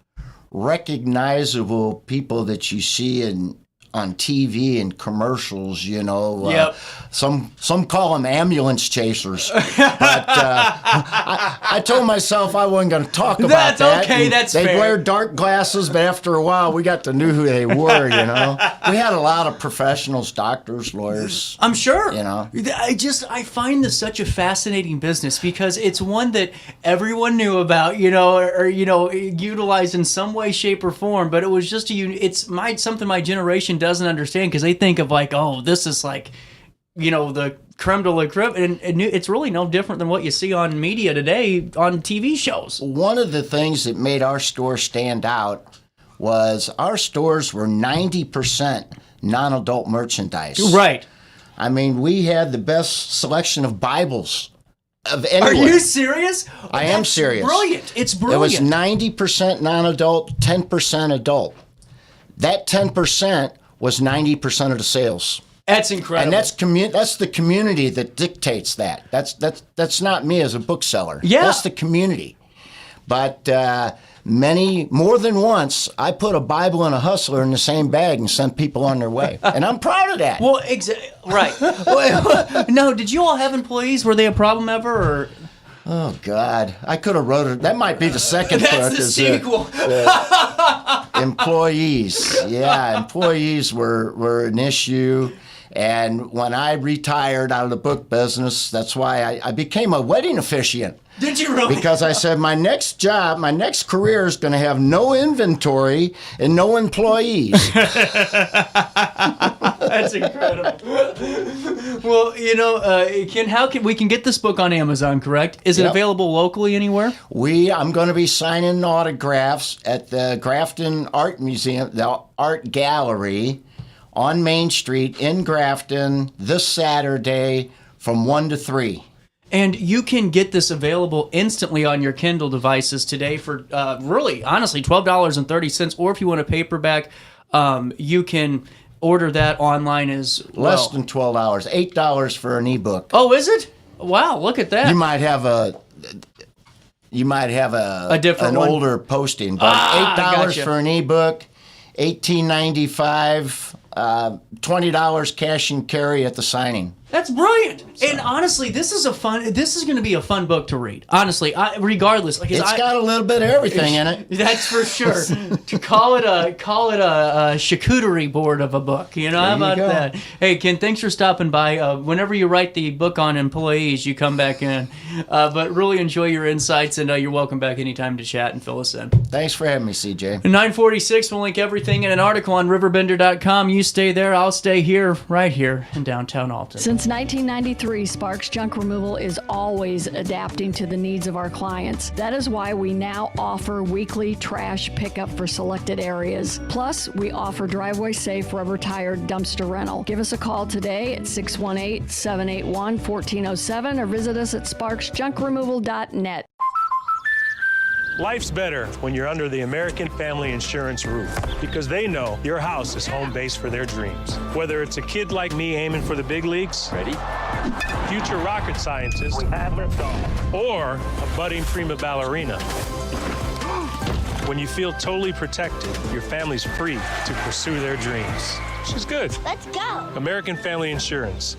recognizable people that you see in on TV and commercials, you know. Yep. Some call them ambulance chasers. But I told myself I wasn't going to talk about that. That's okay, that's They'd fair. wear dark glasses, but after a while, we got to know who they were, you know. We had a lot of professionals, doctors, lawyers. I'm sure. You know. I find this such a fascinating business because it's one that everyone knew about, you know, or you know, utilized in some way, shape, or form. But it was just something my generation doesn't understand because they think of like, oh, this is like, you know, the creme de la creme, and it's really no different than what you see on media today on TV shows. One of the things that made our store stand out was our stores were 90% non-adult merchandise. Right. I mean, we had the best selection of Bibles of anyone. Are you serious? I am serious. Brilliant. It's It was brilliant. 90% non-adult, 10% adult. That 10% was 90% of the sales. That's incredible. And that's the community that dictates that. That's not me as a bookseller. Yeah. That's the community. But more than once, I put a Bible and a Hustler in the same bag and sent people on their way. And I'm proud of that. Well, right. No, did you all have employees? Were they a problem ever? Or? Oh, God. I could have wrote it. That might be the second book. That's the sequel. Employees. Yeah, employees were an issue. And when I retired out of the book business, that's why I became a wedding officiant. Did you really? Because I said my next career is going to have no inventory and no employees. That's incredible. Well, you know, Ken, we can get this book on Amazon, correct? Is it available locally anywhere? I'm going to be signing autographs at the Grafton Art Museum, the Art Gallery on Main Street in Grafton this Saturday from 1 to 3. And you can get this available instantly on your Kindle devices today for really, honestly, $12.30. Or if you want a paperback, you can order that online as well. Less than $12, $8 for an ebook. Oh, is it? Wow, look at that. You might have a different an one? older posting, but $8 gotcha. for an ebook, $18.95, $20 cash and carry at the signing. That's brilliant. And honestly, this is going to be a fun book to read. Honestly, regardless, like It's got a little bit of everything in it. That's for sure. To call it a charcuterie board of a book, you know, how about that? Hey, Ken, thanks for stopping by. Whenever you write the book on employees, you come back in. But really enjoy your insights, and you're welcome back anytime to chat and fill us in. Thanks for having me, CJ. 946, we'll link everything in an article on RiverBender.com. You stay there, I'll stay here, right here in downtown Alton. Since 1993, Sparks Junk Removal is always adapting to the needs of our clients. That is why we now offer weekly trash pickup for selected areas. Plus, we offer driveway-safe rubber-tired dumpster rental. Give us a call today at 618-781-1407 or visit us at sparksjunkremoval.net. Life's better when you're under the American Family Insurance roof because they know your house is home base for their dreams. Whether it's a kid like me aiming for the big leagues, ready? Future rocket scientist, or a budding prima ballerina. When you feel totally protected, your family's free to pursue their dreams. Which is good. Let's go. American Family Insurance.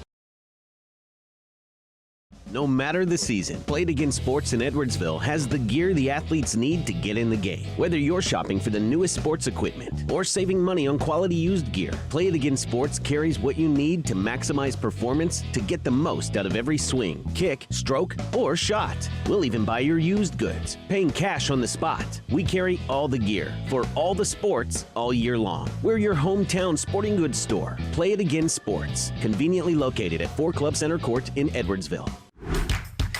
No matter the season, Play It Again Sports in Edwardsville has the gear the athletes need to get in the game. Whether you're shopping for the newest sports equipment or saving money on quality used gear, Play It Again Sports carries what you need to maximize performance to get the most out of every swing, kick, stroke, or shot. We'll even buy your used goods, paying cash on the spot. We carry all the gear for all the sports all year long. We're your hometown sporting goods store. Play It Again Sports, conveniently located at 4 Club Center Court in Edwardsville.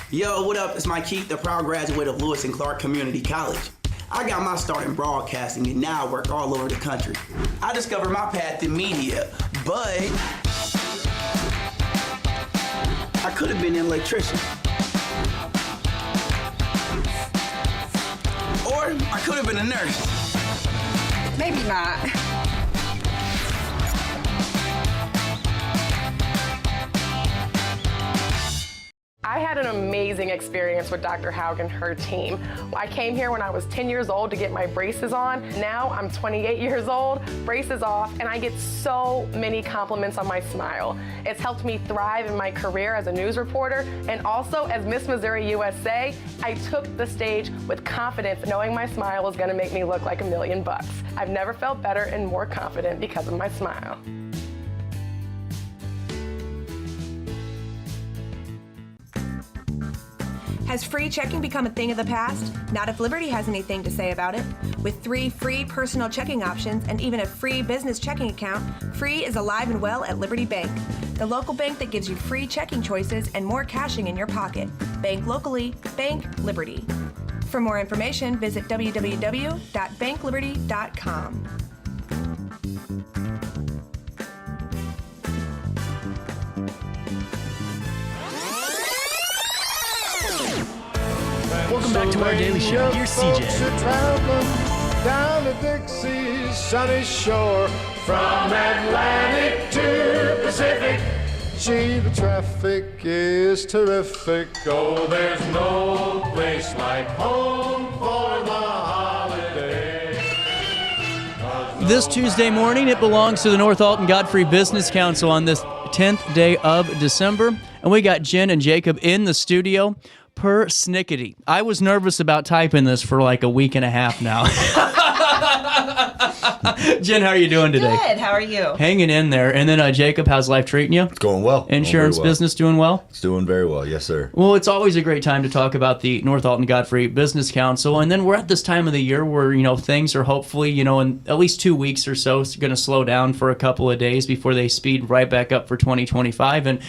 Yo, what up? It's Mike Keith, the proud graduate of Lewis and Clark Community College. I got my start in broadcasting and now I work all over the country. I discovered my path in media, but I could have been an electrician. Or I could have been a nurse. Maybe not. I had an amazing experience with Dr. Haug and her team. I came here when I was 10 years old to get my braces on. Now I'm 28 years old, braces off, and I get so many compliments on my smile. It's helped me thrive in my career as a news reporter, and also as Miss Missouri USA, I took the stage with confidence, knowing my smile was gonna make me look like $1 million. I've never felt better and more confident because of my smile. Has free checking become a thing of the past? Not if Liberty has anything to say about it. With 3 free personal checking options and even a free business checking account, free is alive and well at Liberty Bank, the local bank that gives you free checking choices and more cashing in your pocket. Bank locally, bank Liberty. For more information, visit www.bankliberty.com. Welcome back to our daily show. Here's CJ. Down the Dixie's sunny shore, from Atlantic to Pacific. Gee, the traffic is terrific. Oh, there's no place like home for the holiday. This Tuesday morning, it belongs to the North Alton Godfrey Business Council on this 10th day of December. And we got Jen and Jacob in the studio. Persnickety. I was nervous about typing this for like a week and a half now. Jen, how are you doing today? Good. How are you? Hanging in there. And then Jacob, how's life treating you? It's going well. Insurance business doing well? It's doing very well. Yes, sir. Well, it's always a great time to talk about the North Alton Godfrey Business Council. And then we're at this time of the year where, things are hopefully, in at least 2 weeks or so, it's going to slow down for a couple of days before they speed right back up for 2025. And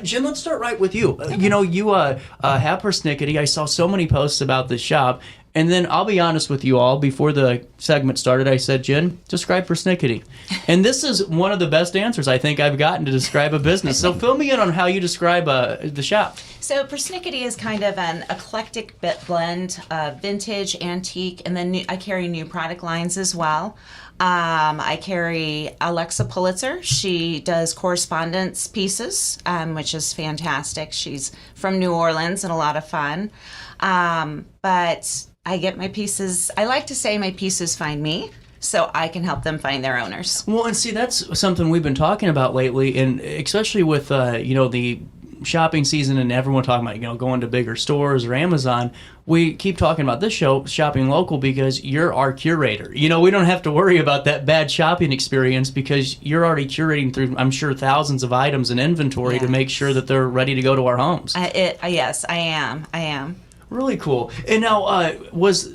Jen, let's start right with you. You have Persnickety. I saw so many posts about this shop. And then I'll be honest with you all, before the segment started, I said, Jen, describe Persnickety. And this is one of the best answers I think I've gotten to describe a business. So fill me in on how you describe the shop. So Persnickety is kind of an eclectic blend of vintage, antique, and then I carry new product lines as well. I carry Alexa Pulitzer. She does correspondence pieces, which is fantastic. She's from New Orleans and a lot of fun. But I get my pieces, I like to say my pieces find me, so I can help them find their owners. Well, and see, that's something we've been talking about lately, and especially with, the shopping season and everyone talking about, going to bigger stores or Amazon. We keep talking about this show, Shopping Local, because you're our curator. We don't have to worry about that bad shopping experience because you're already curating through, I'm sure, thousands of items and inventory to make sure that they're ready to go to our homes. Yes, I am. Really cool. And now, was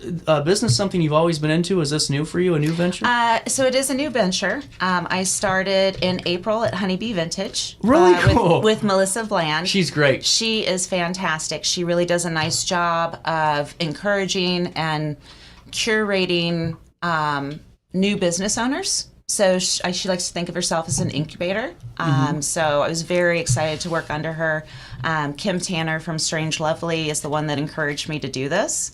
business something you've always been into? Is this new for you, a new venture? So it is a new venture. I started in April at Honeybee Vintage. Really cool. With Melissa Bland. She's great. She is fantastic. She really does a nice job of encouraging and curating new business owners. So she likes to think of herself as an incubator. So I was very excited to work under her. Kim Tanner from Strange Lovely is the one that encouraged me to do this.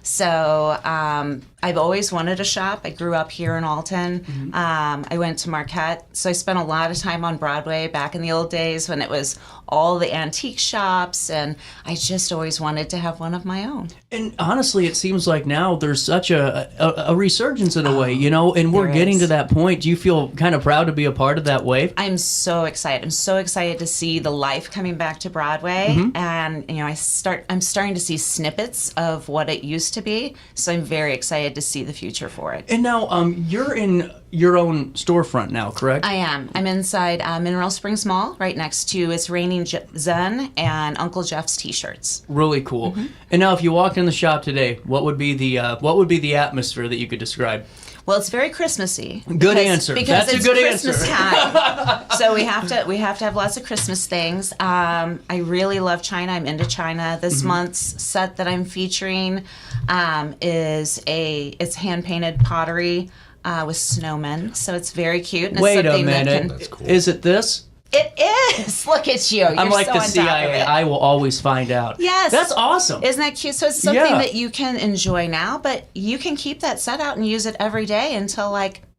So I've always wanted a shop. I grew up here in Alton. I went to Marquette. So I spent a lot of time on Broadway back in the old days when it was all the antique shops, and I just always wanted to have one of my own. And honestly, it seems like now there's such a resurgence in a way, and we're getting to that point. Do you feel kind of proud to be a part of that wave? I'm so excited. I'm so excited to see the life coming back to Broadway. And, I'm starting to see snippets of what it used to be. So I'm very excited to see the future for it. And now you're in your own storefront now, correct? I am. I'm inside Mineral Springs Mall, right next to It's Raining Zen and Uncle Jeff's T-shirts. Really cool. And now, if you walked in the shop today, what would be the atmosphere that you could describe? Well, it's very Christmassy. Good answer. Because That's it's a good Christmas answer. time. So we have to have lots of Christmas things. I really love China. I'm into China. This month's set that I'm featuring it's hand painted pottery with snowmen. So it's very cute. And Wait a minute. That's cool. Is it this? It is. Look at you. You're I'm like so the on top CIA. of it. I will always find out. Yes. That's awesome. Isn't that cute? So it's something that you can enjoy now, but you can keep that set out and use it every day until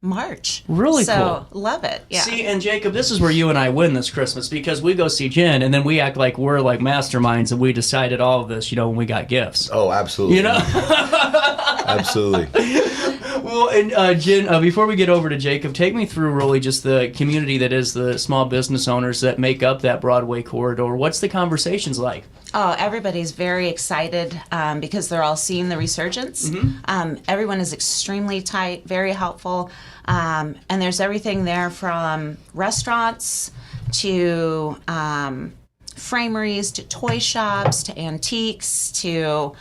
March. Really so, cool. Love it. Yeah. See, and Jacob, this is where you and I win this Christmas because we go see Jen and then we act like we're like masterminds and we decided all of this, when we got gifts. Oh, absolutely. Absolutely. Well, and Jen, before we get over to Jacob, take me through really just the community that is the small business owners that make up that Broadway corridor. What's the conversations like? Oh, everybody's very excited because they're all seeing the resurgence. Everyone is extremely tight, very helpful, and there's everything there from restaurants to frameries to toy shops to antiques to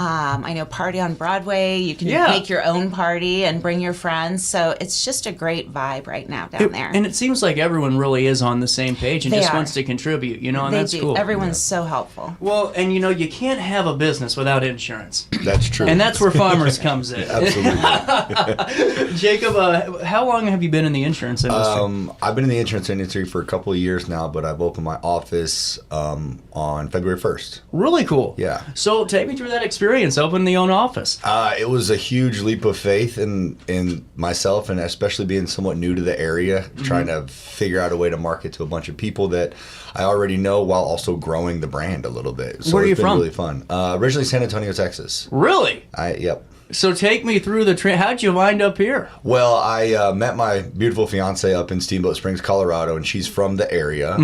I know Party on Broadway. You can make your own party and bring your friends. So it's just a great vibe right now down there. And it seems like everyone really is on the same page and wants to contribute, and that's cool. Everyone's so helpful. Well, and you can't have a business without insurance. That's true. And that's where Farmers comes in. Absolutely. Jacob, how long have you been in the insurance industry? I've been in the insurance industry for a couple of years now, but I've opened my office on February 1st. Really cool. Yeah. So take me through that experience, opening the own office. It was a huge leap of faith in myself, and especially being somewhat new to the area, trying to figure out a way to market to a bunch of people that I already know while also growing the brand a little bit. So Where are you it's been from? really fun. Originally San Antonio, Texas. Really? Yep. So take me through how'd you wind up here? Well, I met my beautiful fiance up in Steamboat Springs, Colorado, and she's from the area.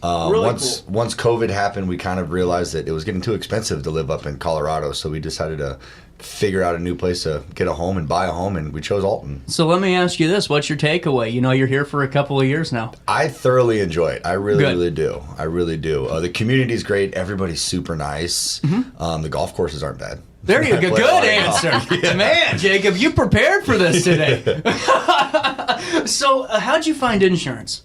Once COVID happened, we kind of realized that it was getting too expensive to live up in Colorado, so we decided to figure out a new place to get a home and buy a home, and we chose Alton. So let me ask you this. What's your takeaway? You're here for a couple of years now. I thoroughly enjoy it. I really do. I really do. The community's great. Everybody's super nice. The golf courses aren't bad. There you go. Good answer. Man, Jacob, you prepared for this today. So how'd you find insurance?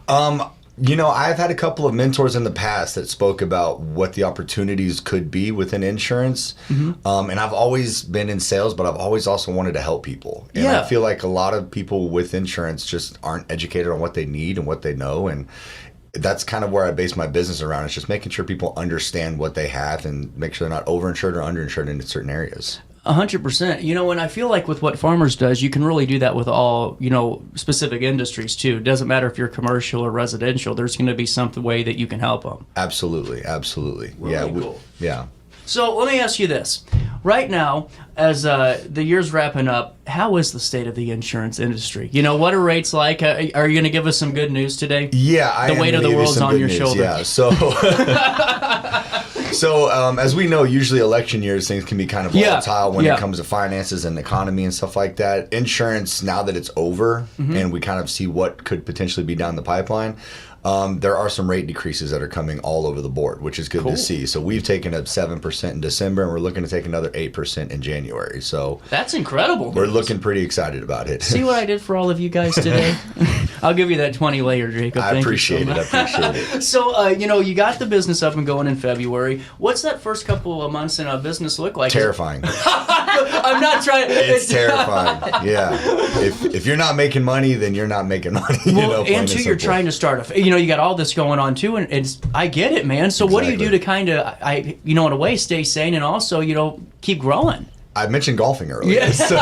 I've had a couple of mentors in the past that spoke about what the opportunities could be within insurance. And I've always been in sales, but I've always also wanted to help people. And I feel like a lot of people with insurance just aren't educated on what they need and what they know. And that's kind of where I base my business around. It's just making sure people understand what they have and make sure they're not overinsured or underinsured in certain areas. 100%. And I feel like with what Farmers does, you can really do that with all, specific industries too. It doesn't matter if you're commercial or residential. There's going to be some way that you can help them. Absolutely. Really cool. Yeah. So let me ask you this. Right now, as the year's wrapping up, how is the state of the insurance industry? What are rates like? Are you going to give us some good news today? Yeah, the weight of the world's on your shoulder. Yeah, so as we know, usually election years, things can be kind of volatile when it comes to finances and economy and stuff like that. Insurance, now that it's over and we kind of see what could potentially be down the pipeline, there are some rate decreases that are coming all over the board, which is good to see. So we've taken up 7% in December, and we're looking to take another 8% in January. So that's incredible. We're looking pretty excited about it. See what I did for all of you guys today? I'll give you that 20 later, Jacob. I appreciate it. So, you got the business up and going in February. What's that first couple of months in a business look like? Terrifying. I'm not trying. It's terrifying. Yeah. If you're not making money, then you're not making money. Well, and two, you're trying to start you got all this going on too, and I get it, man. So what do you do to kind of, in a way, stay sane and also, keep growing? I mentioned golfing earlier, so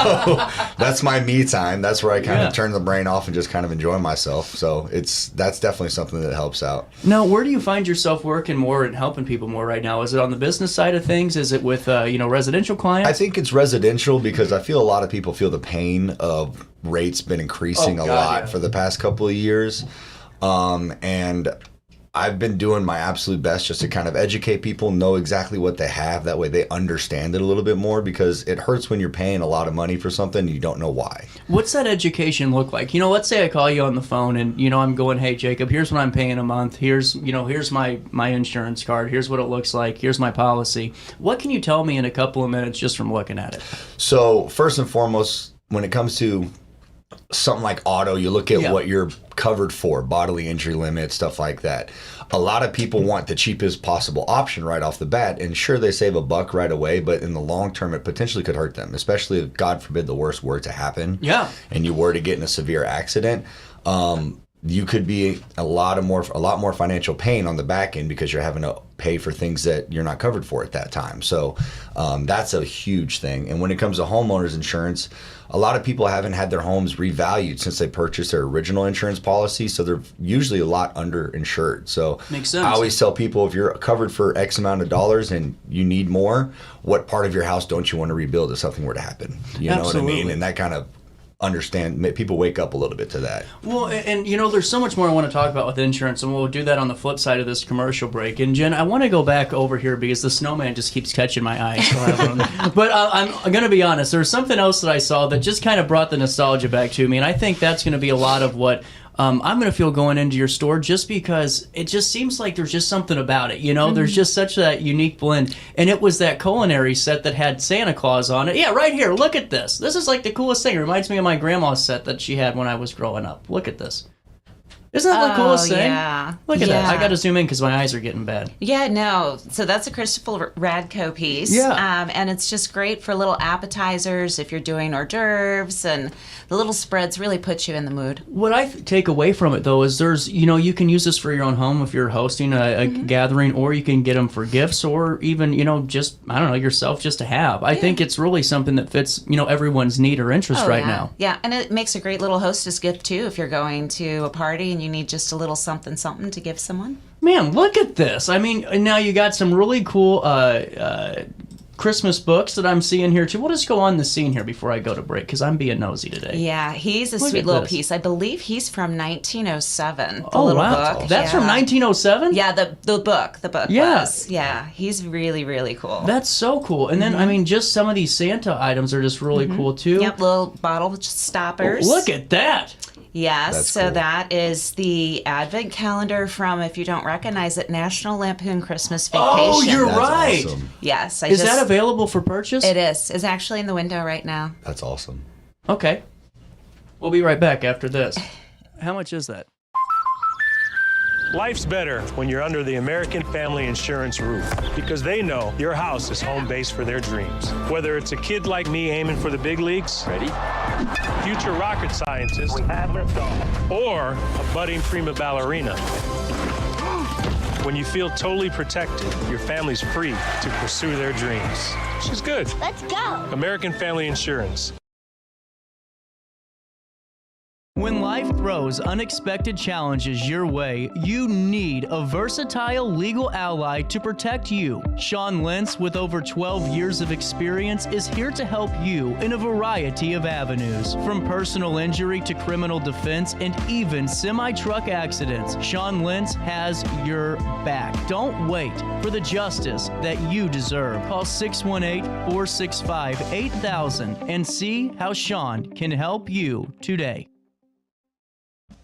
that's my me time. That's where I kind of turn the brain off and just kind of enjoy myself. So that's definitely something that helps out. Now, where do you find yourself working more and helping people more right now? Is it on the business side of things? Is it with residential clients? I think it's residential because I feel a lot of people feel the pain of rates been increasing a lot for the past couple of years. And I've been doing my absolute best just to kind of educate people, know exactly what they have. That way they understand it a little bit more, because it hurts when you're paying a lot of money for something and you don't know why. What's that education look like? Let's say I call you on the phone and, I'm going, hey, Jacob, here's what I'm paying a month. Here's my insurance card. Here's what it looks like. Here's my policy. What can you tell me in a couple of minutes just from looking at it? So first and foremost, when it comes to something like auto, you look at what you're covered for, bodily injury limit, stuff like that. A lot of people want the cheapest possible option right off the bat, and sure, they save $1 right away, but in the long term, it potentially could hurt them, especially if, God forbid, the worst were to happen. Yeah. And you were to get in a severe accident. you could be a lot more financial pain on the back end because you're having to pay for things that you're not covered for at that time. So that's a huge thing. And when it comes to homeowners insurance, a lot of people haven't had their homes revalued since they purchased their original insurance policy. So they're usually a lot underinsured. So makes sense. I always tell people, if you're covered for X amount of dollars and you need more, what part of your house don't you want to rebuild if something were to happen? You know what I mean? And that kind of people wake up a little bit to that. Well, and there's so much more I want to talk about with insurance, and we'll do that on the flip side of this commercial break. And Jen, I want to go back over here because the snowman just keeps catching my eye. But I'm going to be honest, there's something else that I saw that just kind of brought the nostalgia back to me, and I think that's going to be a lot of what I'm going to feel going into your store, just because it just seems like there's just something about it. There's just such that unique blend. And it was that culinary set that had Santa Claus on it. Yeah, right here. Look at this. This is like the coolest thing. It reminds me of my grandma's set that she had when I was growing up. Look at this. Isn't that the coolest thing? Yeah. Look at that. I got to zoom in because my eyes are getting bad. Yeah, no. So that's a Christopher Radko piece. Yeah. And it's just great for little appetizers if you're doing hors d'oeuvres, and the little spreads really put you in the mood. What I take away from it, though, is there's, you can use this for your own home if you're hosting a gathering, or you can get them for gifts, or even, just, I don't know, yourself just to have. I think it's really something that fits, everyone's need or interest now. Yeah, and it makes a great little hostess gift, too, if you're going to a party and you need just a little something to give someone. Man, look at this. I mean, now you got some really cool Christmas books that I'm seeing here, too. We'll just go on the scene here before I go to break, because I'm being nosy today. Yeah, he's a sweet little piece. I believe he's from 1907. The little book. That's from 1907? Yeah, the book yeah. was. Yeah, he's really, really cool. That's so cool. And then, I mean, just some of these Santa items are just really cool, too. Yep, little bottle stoppers. Oh, look at that. Yes, That's so cool. That is the advent calendar from, if you don't recognize it, National Lampoon Christmas Vacation. Oh, you're That's right. Awesome. Yes. Is that available for purchase? It is. It's actually in the window right now. That's awesome. Okay. We'll be right back after this. How much is that? Life's better when you're under the American Family Insurance roof, because they know your house is home base for their dreams. Whether it's a kid like me aiming for the big leagues, ready? Future rocket scientist, or a budding prima ballerina. When you feel totally protected, your family's free to pursue their dreams. She's good. Let's go. American Family Insurance. When life throws unexpected challenges your way, you need a versatile legal ally to protect you. Sean Lentz, with over 12 years of experience, is here to help you in a variety of avenues. From personal injury to criminal defense and even semi-truck accidents, Sean Lentz has your back. Don't wait for the justice that you deserve. Call 618-465-8000 and see how Sean can help you today.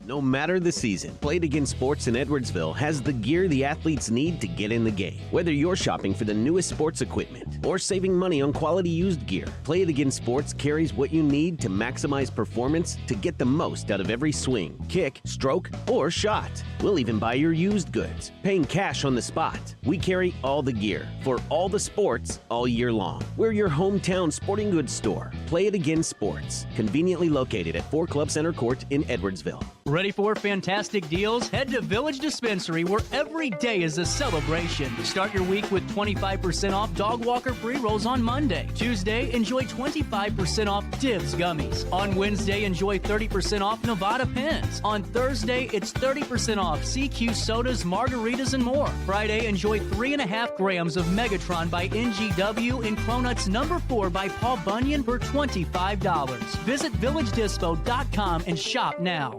No matter the season, Play It Again Sports in Edwardsville has the gear the athletes need to get in the game. Whether you're shopping for the newest sports equipment or saving money on quality used gear, Play It Again Sports carries what you need to maximize performance to get the most out of every swing, kick, stroke, or shot. We'll even buy your used goods, paying cash on the spot. We carry all the gear for all the sports all year long. We're your hometown sporting goods store. Play It Again Sports, conveniently located at 4 Club Center Court in Edwardsville. Ready for fantastic deals? Head to Village Dispensary, where every day is a celebration. Start your week with 25% off Dog Walker pre-rolls on Monday. Tuesday, enjoy 25% off Divs gummies. On Wednesday, enjoy 30% off Nevada pens. On Thursday, it's 30% off CQ sodas, margaritas, and more. Friday, enjoy 3.5 grams of Megatron by NGW and Cronuts number 4 by Paul Bunyan for $25. Visit villagedispo.com and shop now.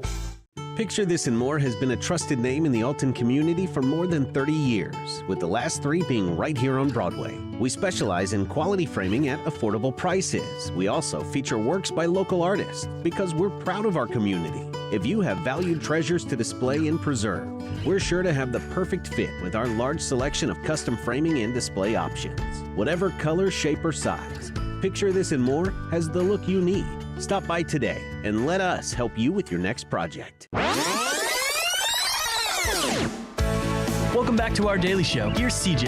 Picture This and More has been a trusted name in the Alton community for more than 30 years, with the last 3 being right here on Broadway. We specialize in quality framing at affordable prices. We also feature works by local artists because we're proud of our community. If you have valued treasures to display and preserve, we're sure to have the perfect fit with our large selection of custom framing and display options. Whatever color, shape, or size, Picture This and More has the look you need. Stop by today and let us help you with your next project. Welcome back to our daily show. Here's CJ.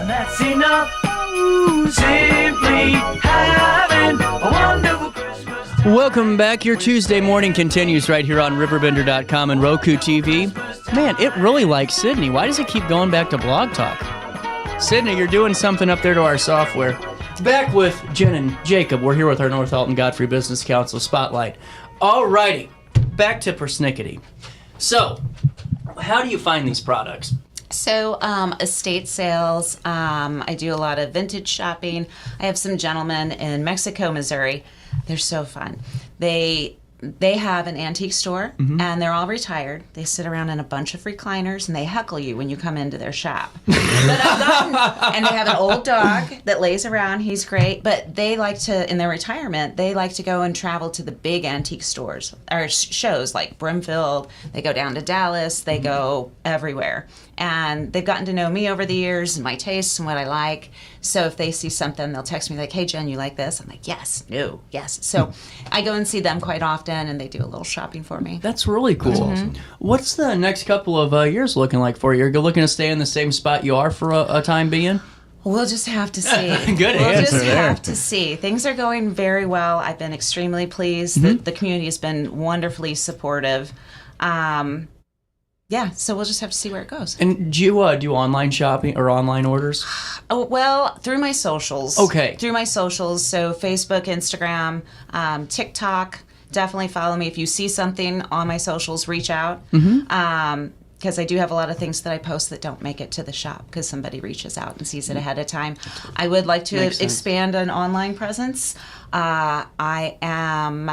And that's enough. Simply having a wonderful Christmas time. Welcome back. Your Tuesday morning continues right here on RiverBender.com and Roku TV. Man, it really likes Sydney. Why does it keep going back to Blog Talk? Sydney, you're doing something up there to our software. Back with Jen and Jacob. We're here with our North Alton Godfrey Business Council Spotlight. All righty, back to persnickety. So, how do you find these products? So, estate sales. I do a lot of vintage shopping. I have some gentlemen in Mexico, Missouri. They're so fun. They have an antique store, and they're all retired. They sit around in a bunch of recliners, and they heckle you when you come into their shop. And they have an old dog that lays around. He's great. But they like to, in their retirement, they like to go and travel to the big antique stores, or shows like Brimfield. They go down to Dallas. They go everywhere. And they've gotten to know me over the years and my tastes and what I like. So if they see something, they'll text me like, hey, Jen, you like this? I'm like, yes, no, yes. So I go and see them quite often, and they do a little shopping for me. That's really cool. That's awesome. What's the next couple of years looking like for you? Are you looking to stay in the same spot you are for a time being? We'll just have to see. Good we'll answer just there. have to see. Things are going very well. I've been extremely pleased. The community has been wonderfully supportive. Yeah, so we'll just have to see where it goes. And do you do online shopping or online orders? Oh, well, through my socials. Okay. Through my socials, so Facebook, Instagram, TikTok. Definitely follow me. If you see something on my socials, reach out. Because I do have a lot of things that I post that don't make it to the shop because somebody reaches out and sees it ahead of time. I would like to expand an online presence. I am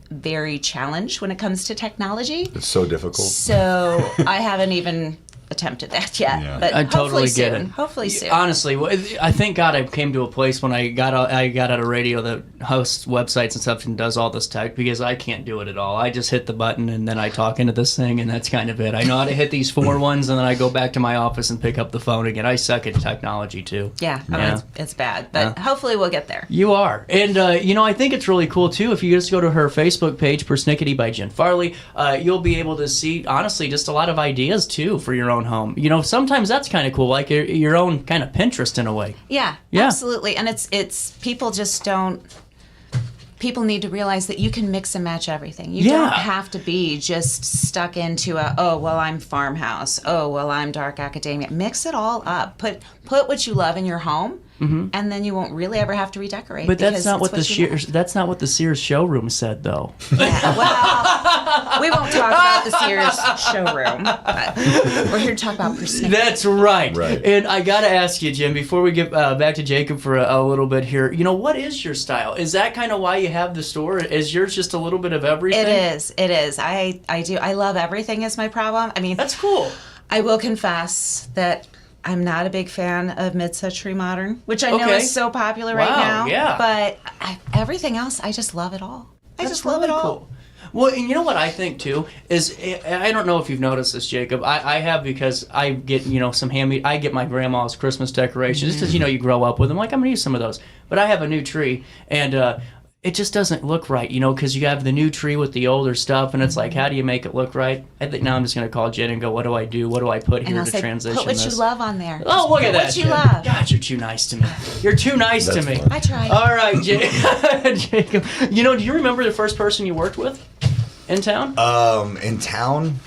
very challenged when it comes to technology. It's so difficult. So I haven't even attempted that yet. Yeah. But I totally hopefully get soon. it. Hopefully soon. Honestly, I thank God I came to a place when I got out of radio that hosts websites and stuff and does all this tech, because I can't do it at all. I just hit the button and then I talk into this thing, and that's kind of it. I know how to hit these 4 ones, and then I go back to my office and pick up the phone again. I suck at technology too. Yeah, it's bad, but hopefully we'll get there. You are. And, I think it's really cool, too. If you just go to her Facebook page, Persnickety by Jen Farley, you'll be able to see, honestly, just a lot of ideas, too, for your own home. Sometimes that's kind of cool, like your own kind of Pinterest in a way. Yeah, absolutely. And it's people just don't... People need to realize that you can mix and match everything. You don't have to be just stuck into I'm farmhouse. I'm dark academia. Mix it all up. Put what you love in your home, and then you won't really ever have to redecorate. But that's not what the Sears showroom said, though. Yeah, well, we won't talk about the Sears showroom, but we're here to talk about persnickety. That's right. And I got to ask you, Jim, before we get back to Jacob for a little bit here, what is your style? Is that kind of why you have the store? Is yours just a little bit of everything? It is. I do. I love everything is my problem. I mean, that's cool. I will confess that I'm not a big fan of mid-century modern, which I know is so popular right now. Yeah. But everything else, I just love it all. I just love it all. Cool. Well, and you know what I think, too, is, I don't know if you've noticed this, Jacob. I have, because I get, some I get my grandma's Christmas decorations, just because, you grow up with them. Like, I'm going to use some of those. But I have a new tree, and it just doesn't look right, because you have the new tree with the older stuff, and it's like, how do you make it look right? I think now I'm just going to call Jen and go, what do I do? What do I put here to transition put what this? you love on there. Oh, look at that, what you Jen. love. God, you're too nice to me. You're too nice to me. I tried. All right, Jacob. Do you remember the first person you worked with in town? In town?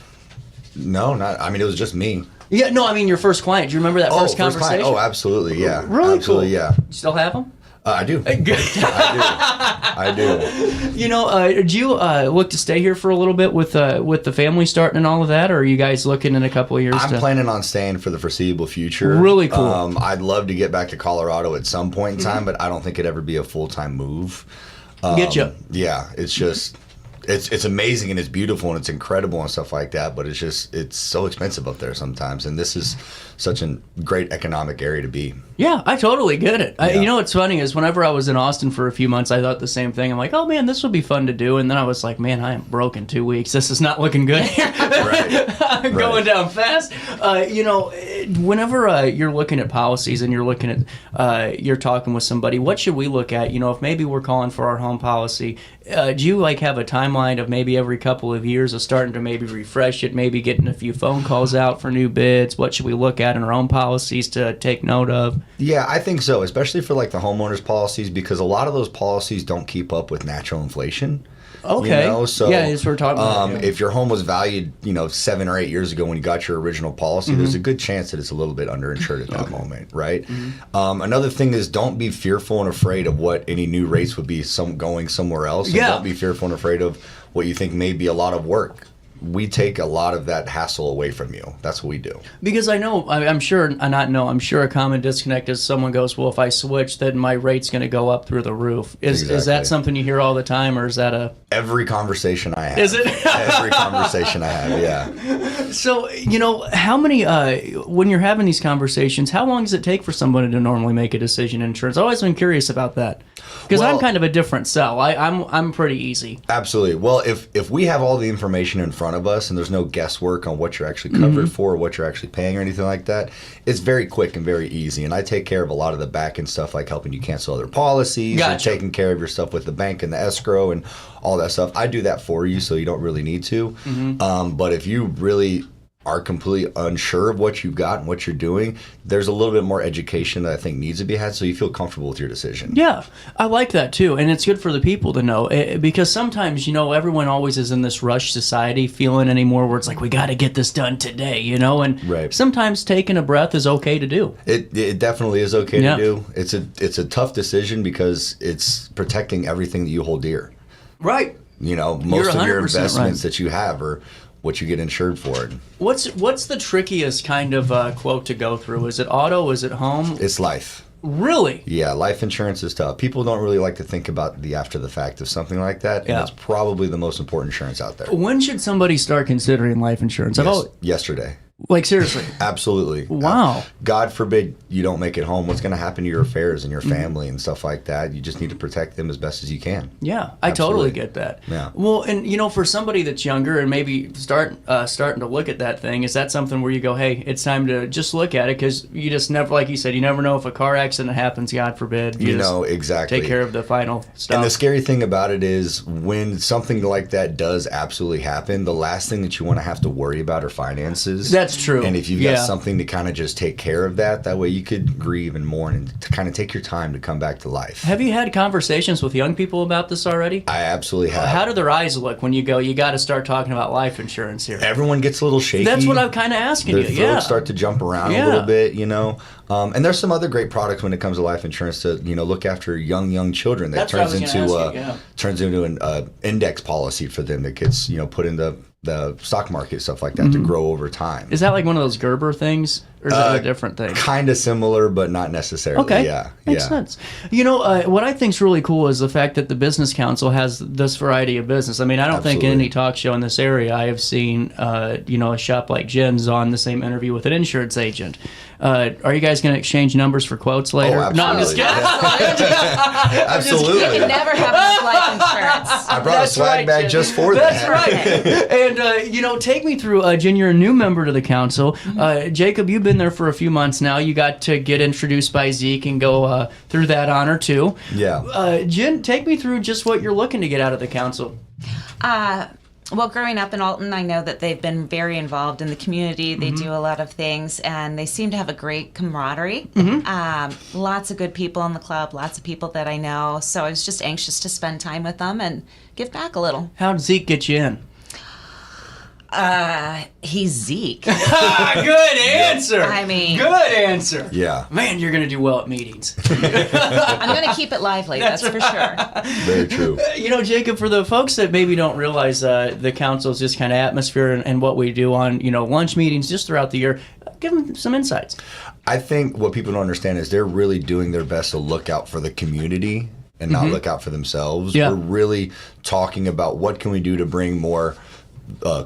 No, not. I mean, it was just me. Yeah, no, I mean your first client. Do you remember that first conversation? Oh, absolutely, yeah. Really absolutely, cool. Yeah. You still have them? I do. Good. I do. Do you look to stay here for a little bit with the family starting and all of that, or are you guys looking in a couple of years? I'm planning on staying for the foreseeable future. Really cool. I'd love to get back to Colorado at some point in time, but I don't think it'd ever be a full-time move. Get you. Yeah, it's just... It's amazing and it's beautiful and it's incredible and stuff like that, but it's so expensive up there sometimes, and this is such a great economic area to be. Yeah, I totally get it. Yeah. What's funny is whenever I was in Austin for a few months, I thought the same thing. I'm like, oh man, this would be fun to do, and then I was like, man, I am broke in 2 weeks. This is not looking good here. Right. Going down fast. whenever you're looking at policies and you're looking at, you're talking with somebody, what should we look at? If maybe we're calling for our home policy, do you have a timeline of maybe every couple of years of starting to maybe refresh it, maybe getting a few phone calls out for new bids? What should we look at in our own policies to take note of? Yeah, I think so, especially for the homeowners policies, because a lot of those policies don't keep up with natural inflation. Okay. So yeah, that's what we're talking about. If your home was valued, 7 or 8 years ago when you got your original policy, there's a good chance that it's a little bit underinsured at that moment, right? Another thing is, don't be fearful and afraid of what any new rates would be going somewhere else. And don't be fearful and afraid of what you think may be a lot of work. We take a lot of that hassle away from you. That's what we do. Because I'm sure a common disconnect is someone goes, well, if I switch, then my rate's going to go up through the roof. Is that something you hear all the time, or is that every conversation I have? Is it? Every conversation I have, yeah. So, how many, when you're having these conversations, how long does it take for somebody to normally make a decision in insurance? I've always been curious about that. Because I'm kind of a different sell. I'm pretty easy. Absolutely. Well, if we have all the information in front of us and there's no guesswork on what you're actually covered for or what you're actually paying or anything like that, it's very quick and very easy. And I take care of a lot of the back end stuff, like helping you cancel other policies, or taking care of your stuff with the bank and the escrow and all that stuff. I do that for you, so you don't really need to. But if you really are completely unsure of what you've got and what you're doing, there's a little bit more education that I think needs to be had so you feel comfortable with your decision. Yeah, I like that too. And it's good for the people to know, because sometimes, everyone always is in this rush society feeling anymore where it's like, we got to get this done today, and sometimes taking a breath is okay to do. It definitely is okay to do. It's a tough decision because it's protecting everything that you hold dear. Right. Most of your investments that you have are what you get insured for. What's the trickiest kind of quote to go through? Is it auto? Is it home? It's life. Really? Yeah, life insurance is tough. People don't really like to think about the after the fact of something like that, and it's probably the most important insurance out there. When should somebody start considering life insurance? Yesterday. Like, seriously? Absolutely. Wow. God forbid you don't make it home. What's going to happen to your affairs and your family and stuff like that? You just need to protect them as best as you can. Yeah, I totally get that. Yeah. Well, and for somebody that's younger and maybe starting to look at that thing, is that something where you go, hey, it's time to just look at it, because you just never, like you said, you never know if a car accident happens, God forbid. Exactly. Take care of the final stuff. And the scary thing about it is, when something like that does absolutely happen, the last thing that you want to have to worry about are finances. That's true. And if you've got something to kind of just take care of that way you could grieve and mourn and to kind of take your time to come back to life. Have you had conversations with young people about this already? I absolutely have. How do their eyes look when you go, you got to start talking about life insurance here? Everyone gets a little shaky. That's what I'm kind of asking Their throats start to jump around a little bit, And there's some other great products when it comes to life insurance to, look after young children. That turns into an index policy for them that gets, put in the stock market, stuff like that, to grow over time. Is that like one of those Gerber things, or is that a different thing? Kind of similar, but not necessarily. Okay, yeah, makes sense. What I think is really cool is the fact that the Business Council has this variety of business. I mean, I don't think in any talk show in this area I have seen, a shop like Jen's on the same interview with an insurance agent. Are you guys going to exchange numbers for quotes later? Oh, no, I'm just kidding. Absolutely. You can never have enough life insurance. I brought a swag bag just for that. That's right. And, take me through, Jen, you're a new member to the council. Jacob, you've been there for a few months now. You got to get introduced by Zeke and go through that honor, too. Yeah. Jen, take me through just what you're looking to get out of the council. Well, growing up in Alton, I know that they've been very involved in the community. They do a lot of things, and they seem to have a great camaraderie. Lots of good people in the club, lots of people that I know. So I was just anxious to spend time with them and give back a little. How did Zeke get you in? He's Zeke. Good answer. I mean, good answer. Yeah. Man, you're going to do well at meetings. I'm going to keep it lively, that's for sure. Very true. Jacob, for the folks that maybe don't realize the council's just kind of atmosphere and what we do on, lunch meetings just throughout the year, give them some insights. I think what people don't understand is they're really doing their best to look out for the community and not look out for themselves. Yeah. We're really talking about what can we do to bring more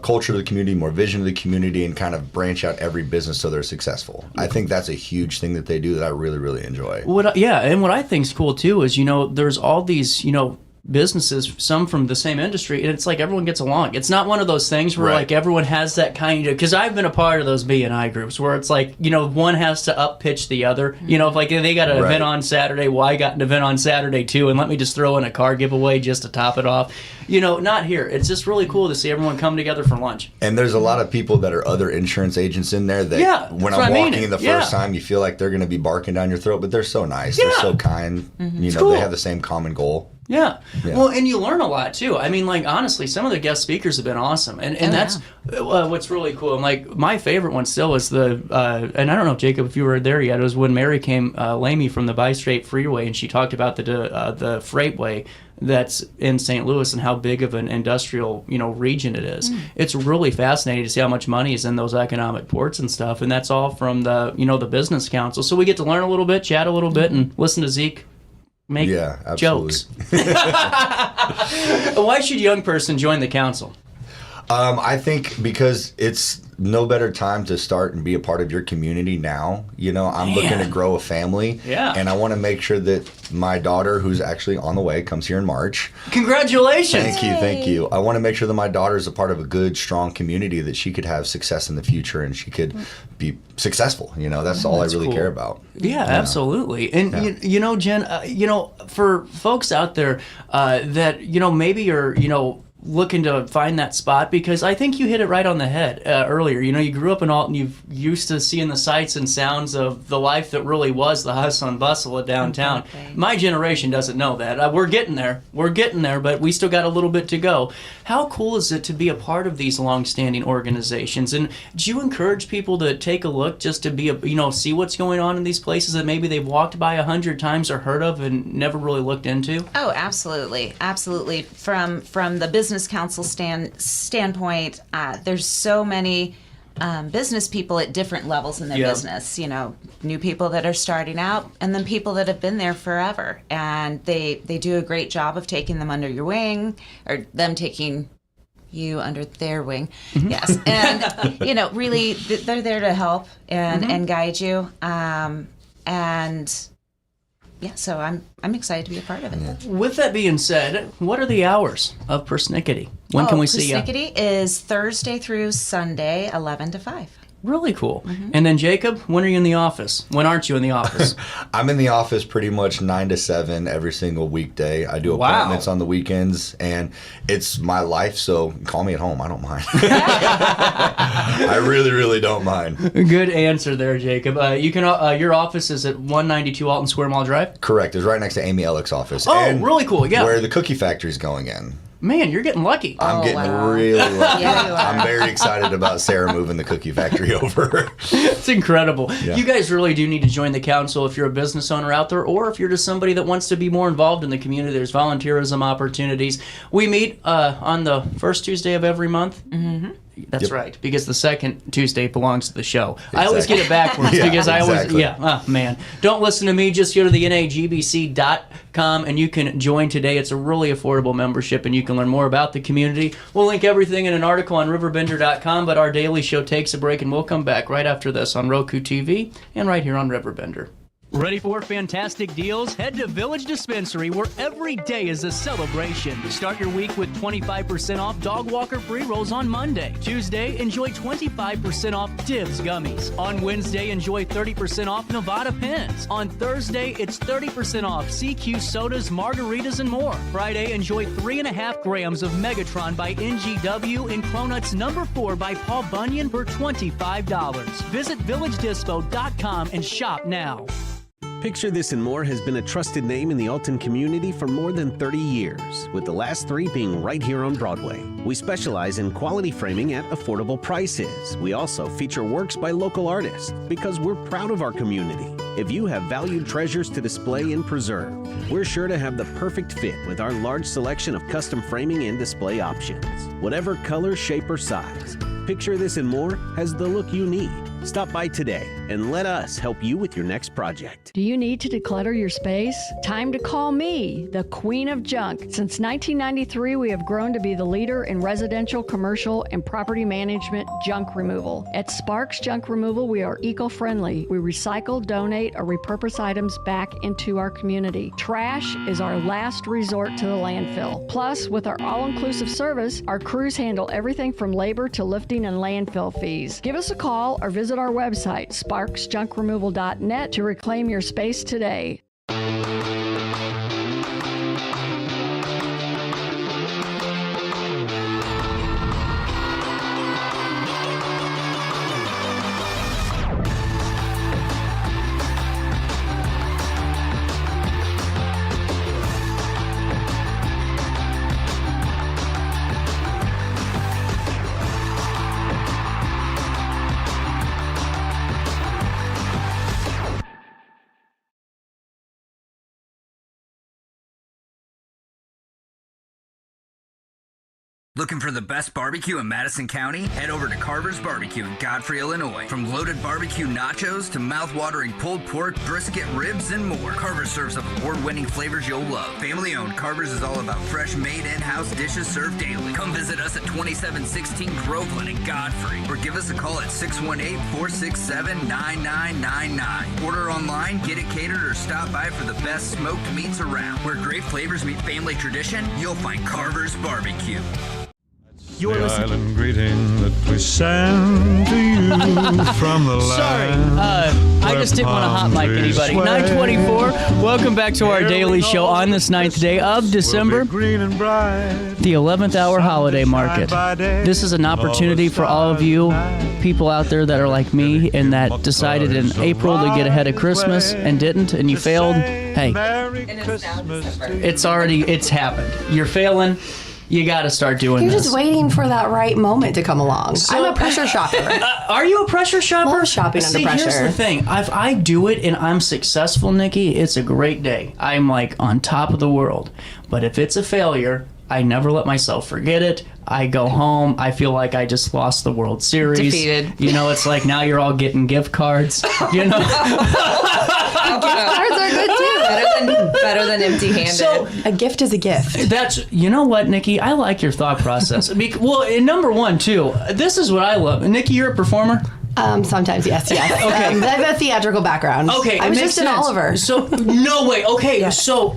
culture to the community, more vision to the community, and kind of branch out every business so they're successful. I think that's a huge thing that they do that I really, really enjoy. And what I think is cool too is, there's all these, businesses, some from the same industry, and it's like everyone gets along. It's not one of those things where like everyone has that kind of, because I've been a part of those B&I groups where it's like, you know, one has to up pitch the other. You know, if like they got an event on Saturday, well, I got an event on Saturday too, and let me just throw in a car giveaway just to top it off. You know, not here. It's just really cool to see everyone come together for lunch. And there's a lot of people that are other insurance agents in there that when I'm walking in the first time, you feel like they're going to be barking down your throat, but they're so nice. They're so kind. You know, they have the same common goal. Yeah. Well, and you learn a lot too. I mean, like, honestly, some of the guest speakers have been awesome. And that's what's really cool. And like, my favorite one still is the, and I don't know, Jacob, if you were there yet, it was when Mary came, Lamy from the Bi-State Freeway, and she talked about the freightway that's in St. Louis and how big of an industrial, you know, region it is. It's really fascinating to see how much money is in those economic ports and stuff. And that's all from the, you know, the business council. So we get to learn a little bit, chat a little bit, and listen to Zeke make jokes. Why should a young person join the council? I think because it's no better time to start and be a part of your community now. You know, I'm looking to grow a family. And I want to make sure that my daughter, who's actually on the way, comes here in March. Congratulations. Thank you. I want to make sure that my daughter is a part of a good, strong community, that she could have success in the future and she could be successful. You know, that's all I really care about. Yeah, absolutely. And, you know, Jen, you know, for folks out there that, you know, maybe are, you know, looking to find that spot, because I think you hit it right on the head earlier. You know, you grew up in Alton, you've used to seeing the sights and sounds of the life that really was the hustle and bustle of downtown. My generation doesn't know that. We're getting there, but we still got a little bit to go. How cool is it to be a part of these long-standing organizations? And do you encourage people to take a look, just to be, you know, see what's going on in these places that maybe they've walked by 100 times or heard of and never really looked into? Oh, absolutely. From the business council standpoint, there's so many business people at different levels in their business. You know, new people that are starting out, and then people that have been there forever, and they do a great job of taking them under your wing, or them taking you under their wing. Yes. And you know, really they're there to help and guide you, and yeah, so I'm excited to be a part of it. With that being said, what are the hours of Persnickety? When can we see you? Persnickety is Thursday through Sunday, 11 to 5. Really cool. And then Jacob, when are you in the office? When aren't you in the office? I'm in the office pretty much 9 to 7 every single weekday. I do appointments on the weekends, and it's my life, so call me at home. I don't mind. I really, really don't mind. Good answer there, Jacob. You can. Your office is at 192 Alton Square Mall Drive? Correct. It's right next to Amy Ellick's office. Oh, really cool. Yeah. Where the cookie factory's going in. Man, you're getting lucky. I'm getting really lucky. I'm very excited about Sarah moving the cookie factory over. It's incredible. Yeah. You guys really do need to join the council if you're a business owner out there, or if you're just somebody that wants to be more involved in the community. There's volunteerism opportunities. We meet on the first Tuesday of every month. That's right, because the second Tuesday belongs to the show. Exactly. I always get it backwards because I always, man. Don't listen to me. Just go to the nagbc.com and you can join today. It's a really affordable membership, and you can learn more about the community. We'll link everything in an article on RiverBender.com, but our daily show takes a break, and we'll come back right after this on Roku TV and right here on Riverbender. Ready for fantastic deals? Head to Village Dispensary, where every day is a celebration. Start your week with 25% off Dog Walker pre-rolls on Monday. Tuesday, enjoy 25% off Divs gummies. On Wednesday, enjoy 30% off Nevada pens. On Thursday, it's 30% off CQ sodas, margaritas, and more. Friday, enjoy 3.5 grams of Megatron by NGW and Cronuts No. 4 by Paul Bunyan for $25. Visit VillageDispo.com and shop now. Picture This and More has been a trusted name in the Alton community for more than 30 years, with the last 3 being right here on Broadway. We specialize in quality framing at affordable prices. We also feature works by local artists because we're proud of our community. If you have valued treasures to display and preserve, we're sure to have the perfect fit with our large selection of custom framing and display options. Whatever color, shape, or size, Picture This and More has the look you need. Stop by today and let us help you with your next project. Do you need to declutter your space? Time to call me, the Queen of Junk. Since 1993, we have grown to be the leader in residential, commercial, and property management junk removal. At Sparks Junk Removal, we are eco-friendly. We recycle, donate, donate or repurpose items back into our community. Trash is our last resort to the landfill. Plus, with our all-inclusive service, our crews handle everything from labor to lifting and landfill fees. Give us a call or visit our website, sparksjunkremoval.net, to reclaim your space today. Looking for the best barbecue in Madison County? Head over to Carver's Barbecue in Godfrey, Illinois. From loaded barbecue nachos to mouth-watering pulled pork, brisket, ribs, and more, Carver's serves up award-winning flavors you'll love. Family-owned, Carver's is all about fresh, made in-house dishes served daily. Come visit us at 2716 Groveland in Godfrey, or give us a call at 618-467-9999. Order online, get it catered, or stop by for the best smoked meats around. Where great flavors meet family tradition, you'll find Carver's Barbecue. The island greeting that we send to you from the Sorry, land. I just didn't want to hot mic anybody. 924, welcome back to our daily show on this 9th day of December, the 11th hour holiday market. This is an opportunity for all of you people out there that are like me and that decided in April to get ahead of Christmas and didn't, and you failed. Hey, it's happened. You're failing. You got to start doing You're this. just waiting for that right moment to come along. I'm a pressure shopper. Are you a pressure shopper? Love shopping under pressure. Here's the thing. If I do it and I'm successful, Nikki, it's a great day. I'm like on top of the world. But if it's a failure, I never let myself forget it. I go home. I feel like I just lost the World Series. Defeated. You know, it's like now you're all getting gift cards. You know? Gift cards are good too. Better than empty-handed. So a gift is a gift. That's, you know what, Nikki? I like your thought process. Well, and number one, too, this is what I love. Nikki, you're a performer? Sometimes, yes. Okay. I have a theatrical background. Okay. I was just in Oliver. So, no way. Okay, yeah. So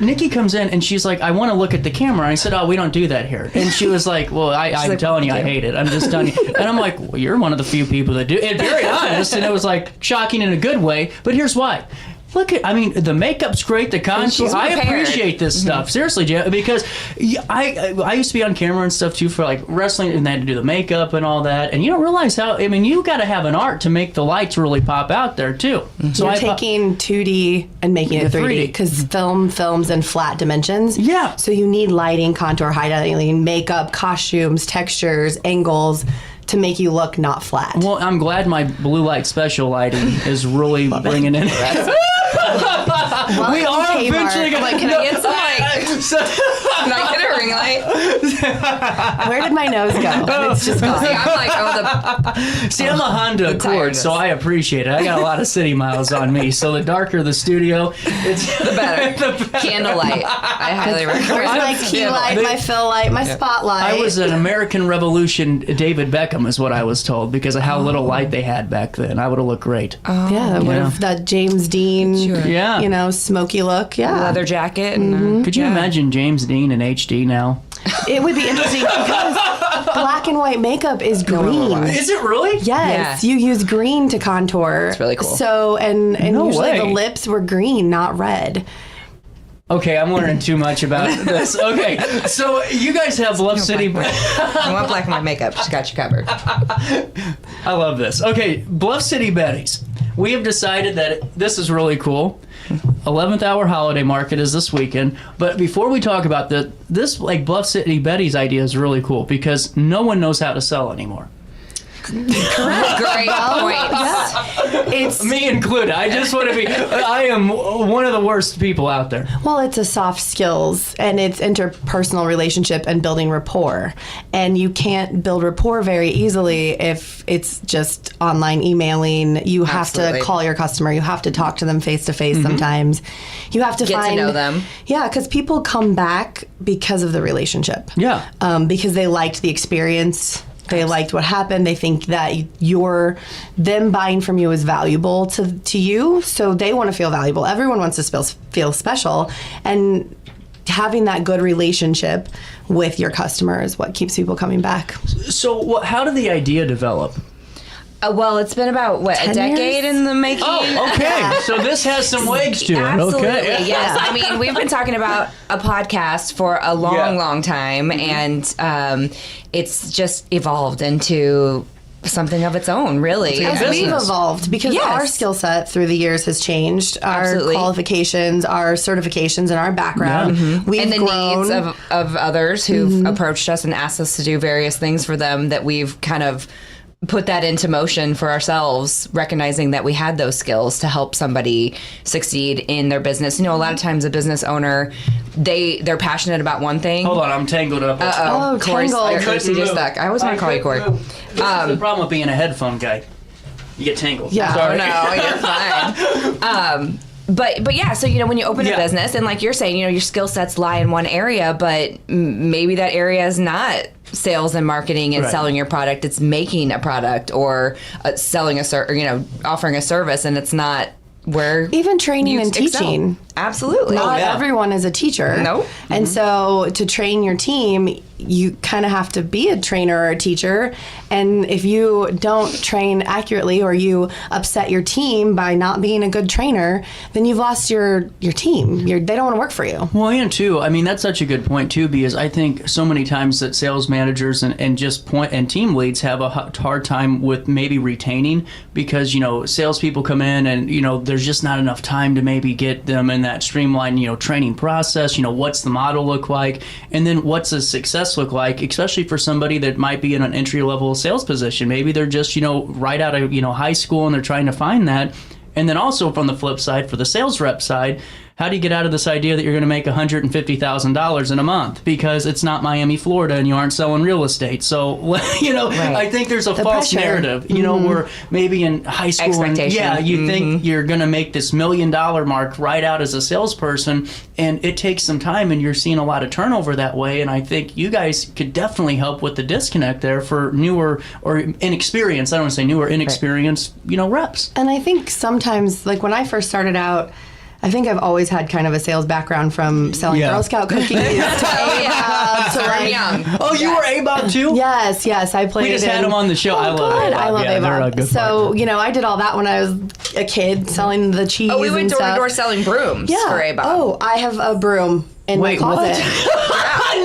Nikki comes in and she's like, I want to look at the camera. I said, oh, we don't do that here. And she was like, well, I'm like, telling you, I hate it. I'm just telling you. And I'm like, well, you're one of the few people that do. And very honest. And it was like shocking in a good way. But here's why. Look at, I mean, the makeup's great, the contour. I appreciate this stuff. Seriously, Jan, because I used to be on camera and stuff too for like wrestling, and they had to do the makeup and all that. And you don't realize how, I mean, you got to have an art to make the lights really pop out there too. Mm-hmm. So you're taking 2D and making it 3D because film films in flat dimensions. Yeah. So you need lighting, contour, highlighting, makeup, costumes, textures, angles to make you look not flat. Well, I'm glad my blue light special lighting is really bringing in. Well, we are eventually going to... Can I get some light? Can I get a ring light? Where did my nose go? It's just gone. See, I'm like, See, I'm a Honda Accord, so I appreciate it. I got a lot of city miles on me, so the darker the studio, it's the better. Candlelight. I highly recommend. Where's my key light, my fill light, my spotlight? I was an American Revolution David Beckham is what I was told because of how little light they had back then. I would have looked great. Yeah, that James Dean, yeah, you know, smoky look. Yeah, leather jacket. And mm-hmm. Could you imagine James Dean in HD now? It would be interesting because black and white makeup is green. Is it really? Yes, you use green to contour. It's really cool. So and usually the lips were green, not red. Okay, I'm learning too much about this. Okay, so you guys have Bluff City. I want black and white makeup. She's got you covered. I love this. Okay, Bluff City Betties. We have decided that this is really cool. 11th hour holiday market is this weekend. But before we talk about this like Bluff City Betties idea is really cool because no one knows how to sell anymore. Correct. Great point. It's me included. I just want to be. I am one of the worst people out there. Well, it's a soft skills and it's interpersonal relationship and building rapport, and you can't build rapport very easily if it's just online emailing. You have to call your customer. You have to talk to them face to face. Sometimes you have to get to know them. Yeah, because people come back because of the relationship. Yeah, because they liked the experience. They liked what happened. They think that them buying from you is valuable to you, so they want to feel valuable. Everyone wants to feel special, and having that good relationship with your customer is what keeps people coming back. So how did the idea develop? Well, it's been about, a decade in the making? Oh, okay. So this has some legs to it. Absolutely, okay. yes. I mean, we've been talking about a podcast for a long time, and it's just evolved into something of its own, really. As we've evolved, because our skill set through the years has changed. Our qualifications, our certifications, and our background. We've and the grown. needs of others who've approached us and asked us to do various things for them, that we've kind of put that into motion for ourselves, recognizing that we had those skills to help somebody succeed in their business. You know, a lot of times a business owner, they're passionate about one thing. Hold on, I'm tangled up. Oh, tangled. Corey's just stuck. I always want to call you Corey. This is the problem with being a headphone guy. You get tangled. Yeah. Sorry. No, you're fine. But yeah, so, when you open a business, and like you're saying, your skill sets lie in one area, but maybe that area is not sales and marketing and selling your product. It's making a product or selling offering a service, and it's not where even training and teaching. Excel. Absolutely. Not everyone is a teacher. Nope. And so to train your team, you kind of have to be a trainer or a teacher. And if you don't train accurately, or you upset your team by not being a good trainer, then you've lost your team. They don't want to work for you. Well, and too, I mean, that's such a good point too, because I think so many times that sales managers and team leads have a hard time with maybe retaining, because, salespeople come in and, there's just not enough time to maybe get them in that streamlined, training process. What's the model look like? And then what's a success look like, especially for somebody that might be in an entry-level sales position. Maybe they're just, right out of, high school, and they're trying to find that. And then also from the flip side, for the sales rep side, how do you get out of this idea that you're going to make $150,000 in a month because it's not Miami, Florida, and you aren't selling real estate? So, I think there's a false narrative, where maybe in high school, you think you're going to make this $1 million mark right out as a salesperson, and it takes some time, and you're seeing a lot of turnover that way. And I think you guys could definitely help with the disconnect there for newer or inexperienced, I don't want to say newer, inexperienced, reps. And I think sometimes, like when I first started out, I think I've always had kind of a sales background, from selling Girl Scout cookies to ABOB to like young. Oh, you were ABOB too? Yes, I played. We just had them on the show. I love ABOB. I love ABOB. So partner. I did all that when I was a kid, selling the cheese. Oh, we went and door to stuff. door selling brooms for ABOB. Oh, I have a broom in my closet.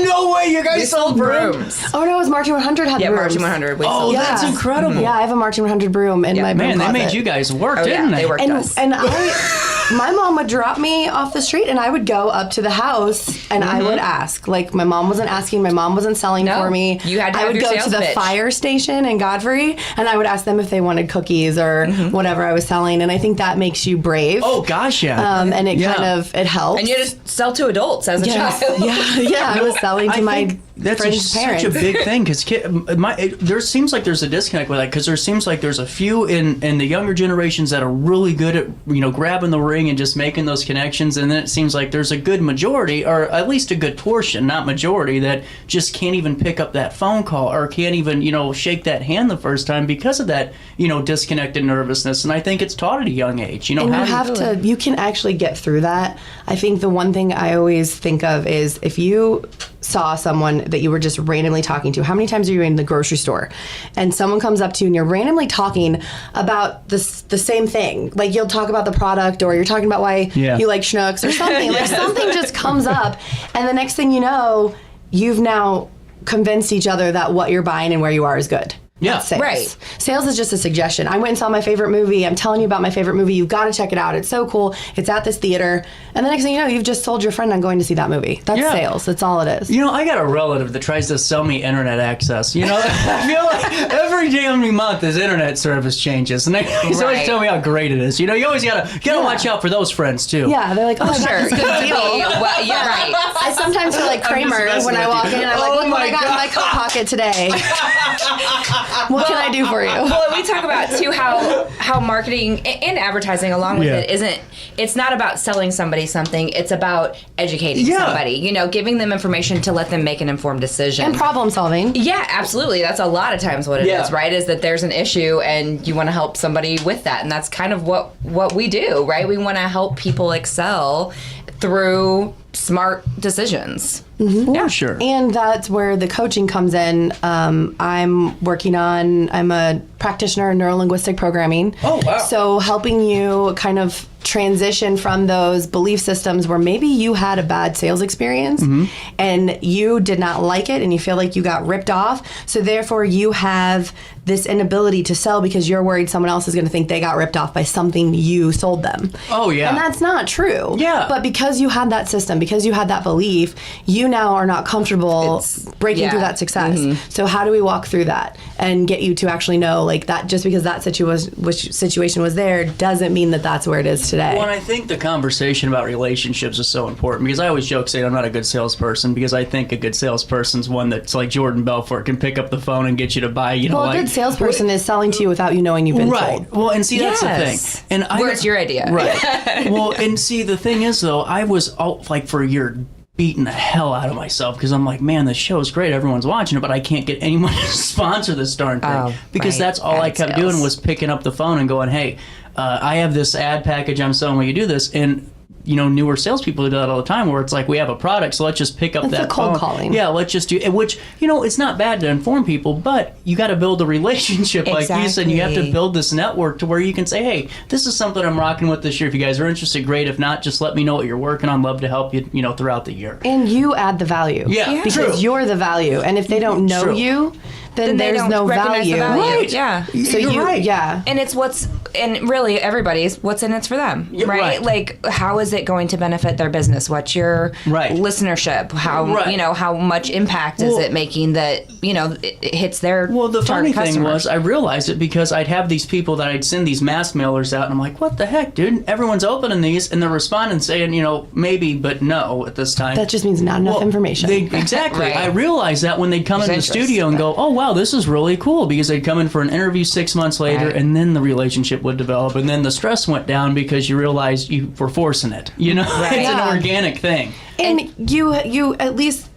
No way, you guys sold brooms. Oh no, it was Marching 100 had brooms. Yeah, Marching 100. Oh, that's incredible. Yeah, I have a Marching 100 broom in my broom Man, closet. they made you guys work, didn't they? They worked us. And my mom would drop me off the street, and I would go up to the house, and I would ask. Like, my mom wasn't asking, my mom wasn't selling for me. You had to have I would your go sales to the pitch. fire station in Godfrey, and I would ask them if they wanted cookies or whatever I was selling, and I think that makes you brave. Oh gosh, yeah. And it kind of helps. And you just sell to adults as a child. Yeah, I was selling to my friends' parents. Such a big thing, because there seems like there's a disconnect with that, because there seems like there's a few in the younger generations that are really good at grabbing the ring and just making those connections, and then it seems like there's a good majority, or at least a good portion, not majority, that just can't even pick up that phone call or can't even shake that hand the first time because of that disconnected nervousness. And I think it's taught at a young age. And you can actually get through that. I think the one thing I always think of is, if you saw someone that you were just randomly talking to, how many times are you in the grocery store and someone comes up to you and you're randomly talking about the same thing? Like, you'll talk about the product, or you're talking about why you like Schnucks or something. Like, something just comes up, and the next thing you know, you've now convinced each other that what you're buying and where you are is good. Yeah, sales. Right. Sales is just a suggestion. I went and saw my favorite movie. I'm telling you about my favorite movie. You've got to check it out. It's so cool. It's at this theater. And the next thing you know, you've just sold your friend on going to see that movie. That's sales. That's all it is. I got a relative that tries to sell me internet access. I feel like every damn month his internet service changes, and he's always telling me how great it is. You always gotta watch out for those friends too. Yeah, they're like, oh, I got this good deal. Well, yeah, right. I sometimes feel like Kramer when I walk in. I'm like, look what I got in my coat pocket. pocket today. What can I do for you? Well, we talk about too how marketing and advertising along with it's not about selling somebody something, it's about educating somebody, giving them information to let them make an informed decision. And problem solving. Yeah, absolutely. That's a lot of times what it is, right? Is that there's an issue and you want to help somebody with that. And that's kind of what we do, right? We want to help people excel through smart decisions. Mm-hmm. Yeah, sure. And that's where the coaching comes in. I'm a practitioner in neuro-linguistic programming. Oh, wow. So helping you kind of transition from those belief systems where maybe you had a bad sales experience and you did not like it and you feel like you got ripped off. So therefore you have this inability to sell because you're worried someone else is going to think they got ripped off by something you sold them. Oh, yeah. And that's not true. Yeah. But because you had that system, because you had that belief, you now are not comfortable breaking through that success. So how do we walk through that and get you to actually know like that just because that situation was there doesn't mean that that's where it is today. Well, and I think the conversation about relationships is so important because I always joke saying I'm not a good salesperson because I think a good salesperson's one that's like Jordan Belfort can pick up the phone and get you to buy, a good salesperson is selling to you without you knowing you've been sold. Well, and see, that's the thing. And where's your idea? Right. Well, and see, the thing is, though, I was for a year beating the hell out of myself because I'm like, man, this show is great. Everyone's watching it, but I can't get anyone to sponsor this darn thing because that's all I kept doing was picking up the phone and going, hey, I have this ad package I'm selling. Will you do this? And newer salespeople do that all the time where it's like, we have a product, so let's just pick up that cold phone. calling. Yeah, let's just do it, which, it's not bad to inform people, but you got to build a relationship. Like you said, you have to build this network to where you can say, hey, this is something I'm rocking with this year. If you guys are interested, great. If not, just let me know what you're working on. Love to help you, throughout the year. And you add the value. Yeah, because true. you're the value. And if they don't know you, then they there's don't no recognize the value. value. Right. Yeah. So you're right. Yeah. And really everybody's what's in it for them, Yeah, right? Like how is it going to benefit their business? What's your listenership? How much impact is it making that, it hits their Well, the funny target thing customers? was I realized it because I'd have these people that I'd send these mass mailers out and I'm like, what the heck, dude? Everyone's opening these and they're responding saying, maybe, but no at this time. That just means not enough information. Exactly. Right. I realized that when they'd come into the studio and go, oh, wow, this is really cool because they'd come in for an interview 6 months later and then the relationship would develop and then the stress went down because you realized you were forcing it. It's an organic thing. And you at least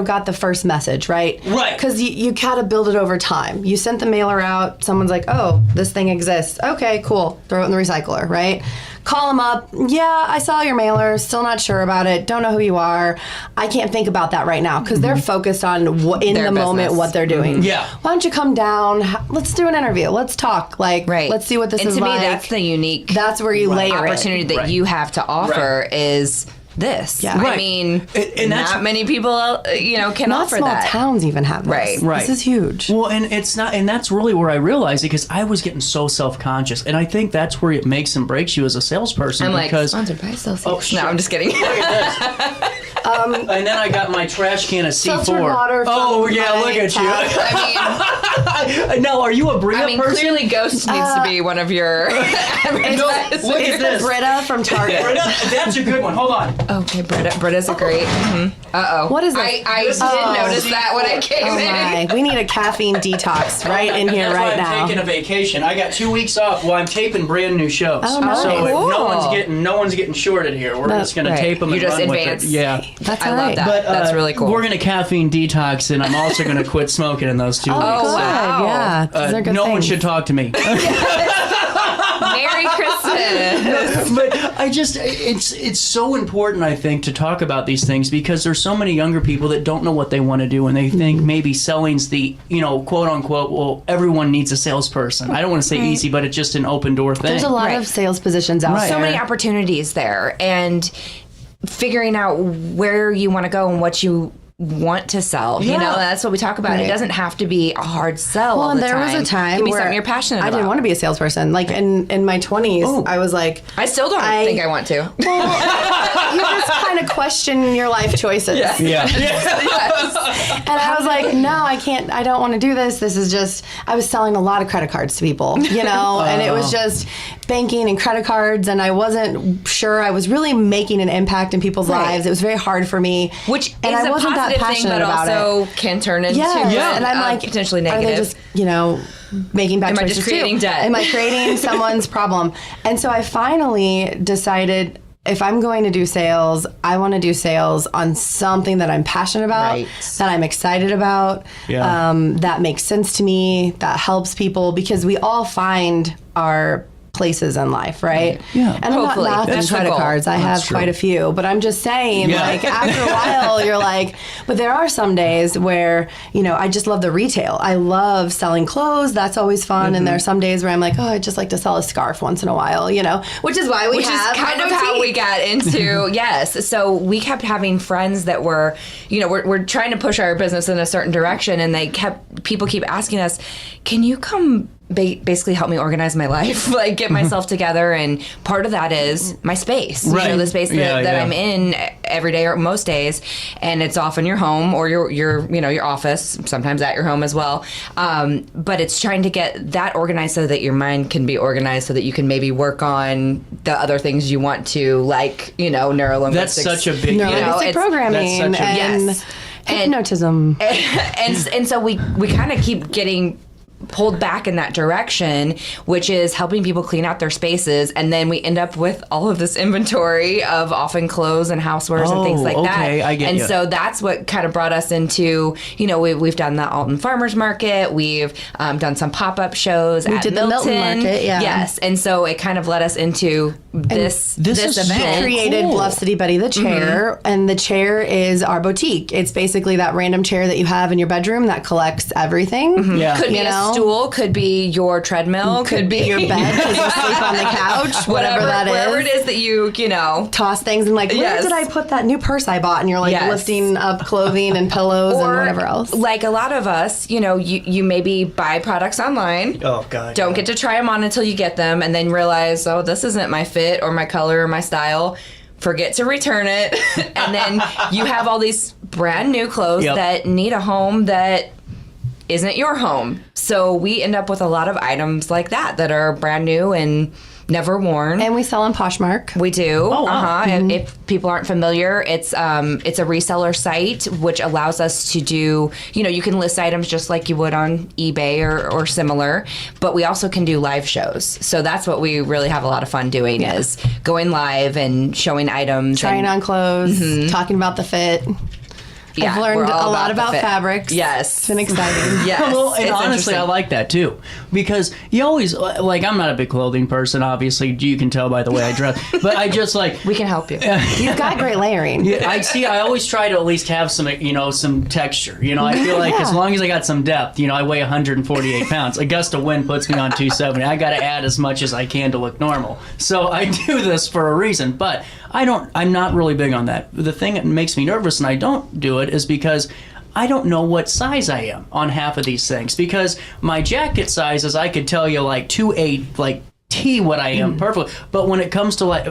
got the first message, right? Right. Because you gotta build it over time. You sent the mailer out, someone's like, oh, this thing exists. Okay, cool. Throw it in the recycler, right? Call them up. Yeah, I saw your mailer. Still not sure about it. Don't know who you are. I can't think about that right now because they're focused on Their moment business. what they're doing. Yeah. Why don't you come down? Let's do an interview. Let's talk. Let's see what this is And to like. me, that's the unique That's where you layer opportunity that you have to offer is this. Yeah. I mean, and not many people, can Not offer small that. towns even have this. Right. This is huge. Well, and it's not, and that's really where I realized it because I was getting so self-conscious, and I think that's where it makes and breaks you as a salesperson. I'm because sponsored by Celsius. Oh, shit. No, I'm just kidding. Look at this. And then I got my trash can of C4. Filtered water Oh from yeah, my look at I you. Now, are you a Brita mean, person? clearly Ghost needs to be one of your Look at this. Brita from Target. Brita, that's a good one. Hold on. Okay, Brita's a great. Uh-oh. What is this? I did notice that when I came in. My. We need a caffeine detox right in here That's right why I'm now. taking a vacation. I got 2 weeks off while I'm taping brand new shows. Oh, nice. So Cool. no one's getting shorted here. We're just going to tape them You and just run advance. with it. Yeah. That's I all love right. that. That's really cool. We're going to caffeine detox, and I'm also going to quit smoking in those 2 weeks. Oh, good. wow. Yeah. These are good No one things. should talk to me. Merry Christmas. But it's so important, I think, to talk about these things because there's so many younger people that don't know what they want to do and they think maybe selling's the, quote unquote, well, everyone needs a salesperson. I don't want to say easy, but it's just an open door thing. There's a lot of sales positions out there. So many opportunities there, and figuring out where you want to go and what you want to sell. That's what we talk about. Right. It doesn't have to be a hard sell all Well, the there time. was a time it can be where something you're passionate about. I didn't want to be a salesperson. Like in my 20s, I was like, I still don't think I want to. Well, you just kind of question your life choices. Yes. Yeah. Yes. And I was like, no, I can't, I don't want to do this. This is just, I was selling a lot of credit cards to people, you know, and it was just banking and credit cards. And I wasn't sure I was really making an impact in people's lives. It was very hard for me. Which and is I a wasn't that positive thing, passionate but about also it. can turn into and I'm like, potentially are negative. they just, you know, making bad Am I choices just creating too? debt? Am I creating someone's problem? And so I finally decided, if I'm going to do sales, I want to do sales on something that I'm passionate about, that I'm excited about, that makes sense to me, that helps people, because we all find our places in life, right? Yeah. And I'm Hopefully. not knocking That's the credit goal. cards. I have quite a few, but I'm just saying, like, after a while, you're like, but there are some days where, you know, I just love the retail. I love selling clothes. That's always fun. And there are some days where I'm like, oh, I'd just like to sell a scarf once in a while, you know, which is why Which is kind of how we got into, yes. So we kept having friends that were, you know, we're trying to push our business in a certain direction, and people keep asking us, can you come basically help me organize my life, like get myself together? And part of that is my space, you know, the space that I'm in every day or most days, and it's often your home or your you know, your office, sometimes at your home as well. But it's trying to get that organized so that your mind can be organized, so that you can maybe work on the other things you want to, like, you know, neurolinguistics. That's such a big, neurolinguistic programming and hypnotism. And so we kind of keep getting pulled back in that direction, which is helping people clean out their spaces, and then we end up with all of this inventory of often clothes and housewares and things like that. I get and you. so that's what kind of brought us into, you know, we've done the Alton Farmers Market, we've done some pop-up shows at did Milton. the Milton Market, Yes, and so it kind of led us into this is event. We created Bluff City Buddy the chair, and the chair is our boutique. It's basically that random chair that you have in your bedroom that collects everything. Could be a stool, could be your treadmill, could be your bed because you sleep on the couch, whatever that is. Wherever it is that you know, toss things and like, where did I put that new purse I bought? And you're like lifting up clothing and pillows and whatever else. Like a lot of us, you know, you maybe buy products online. Oh God. Don't get to try them on until you get them, and then realize, oh, this isn't my fit or my color or my style. Forget to return it, and then you have all these brand new clothes that need a home that isn't your home. So we end up with a lot of items like that are brand new and never worn. And we sell on Poshmark. We do. Oh, wow. If people aren't familiar, it's a reseller site, which allows us to do, you know, you can list items just like you would on eBay or similar, but we also can do live shows. So that's what we really have a lot of fun doing, is going live and showing items. Trying on clothes, talking about the fit. I've learned a lot about fabrics. Yes. It's been exciting. Yes. Well, and It's honestly, I like that too, because you always, like, I'm not a big clothing person, obviously, you can tell by the way I dress, but I just like... We can help you. You've got great layering. Yeah, I always try to at least have some, you know, some texture. You know, I feel like as long as I got some depth, you know, I weigh 148 pounds. A gust of wind puts me on 270. I got to add as much as I can to look normal. So I do this for a reason, but I'm not really big on that. The thing that makes me nervous and I don't do it is because I don't know what size I am on half of these things, because my jacket sizes, I could tell you like 2'8", like T what I am perfectly. But when it comes to like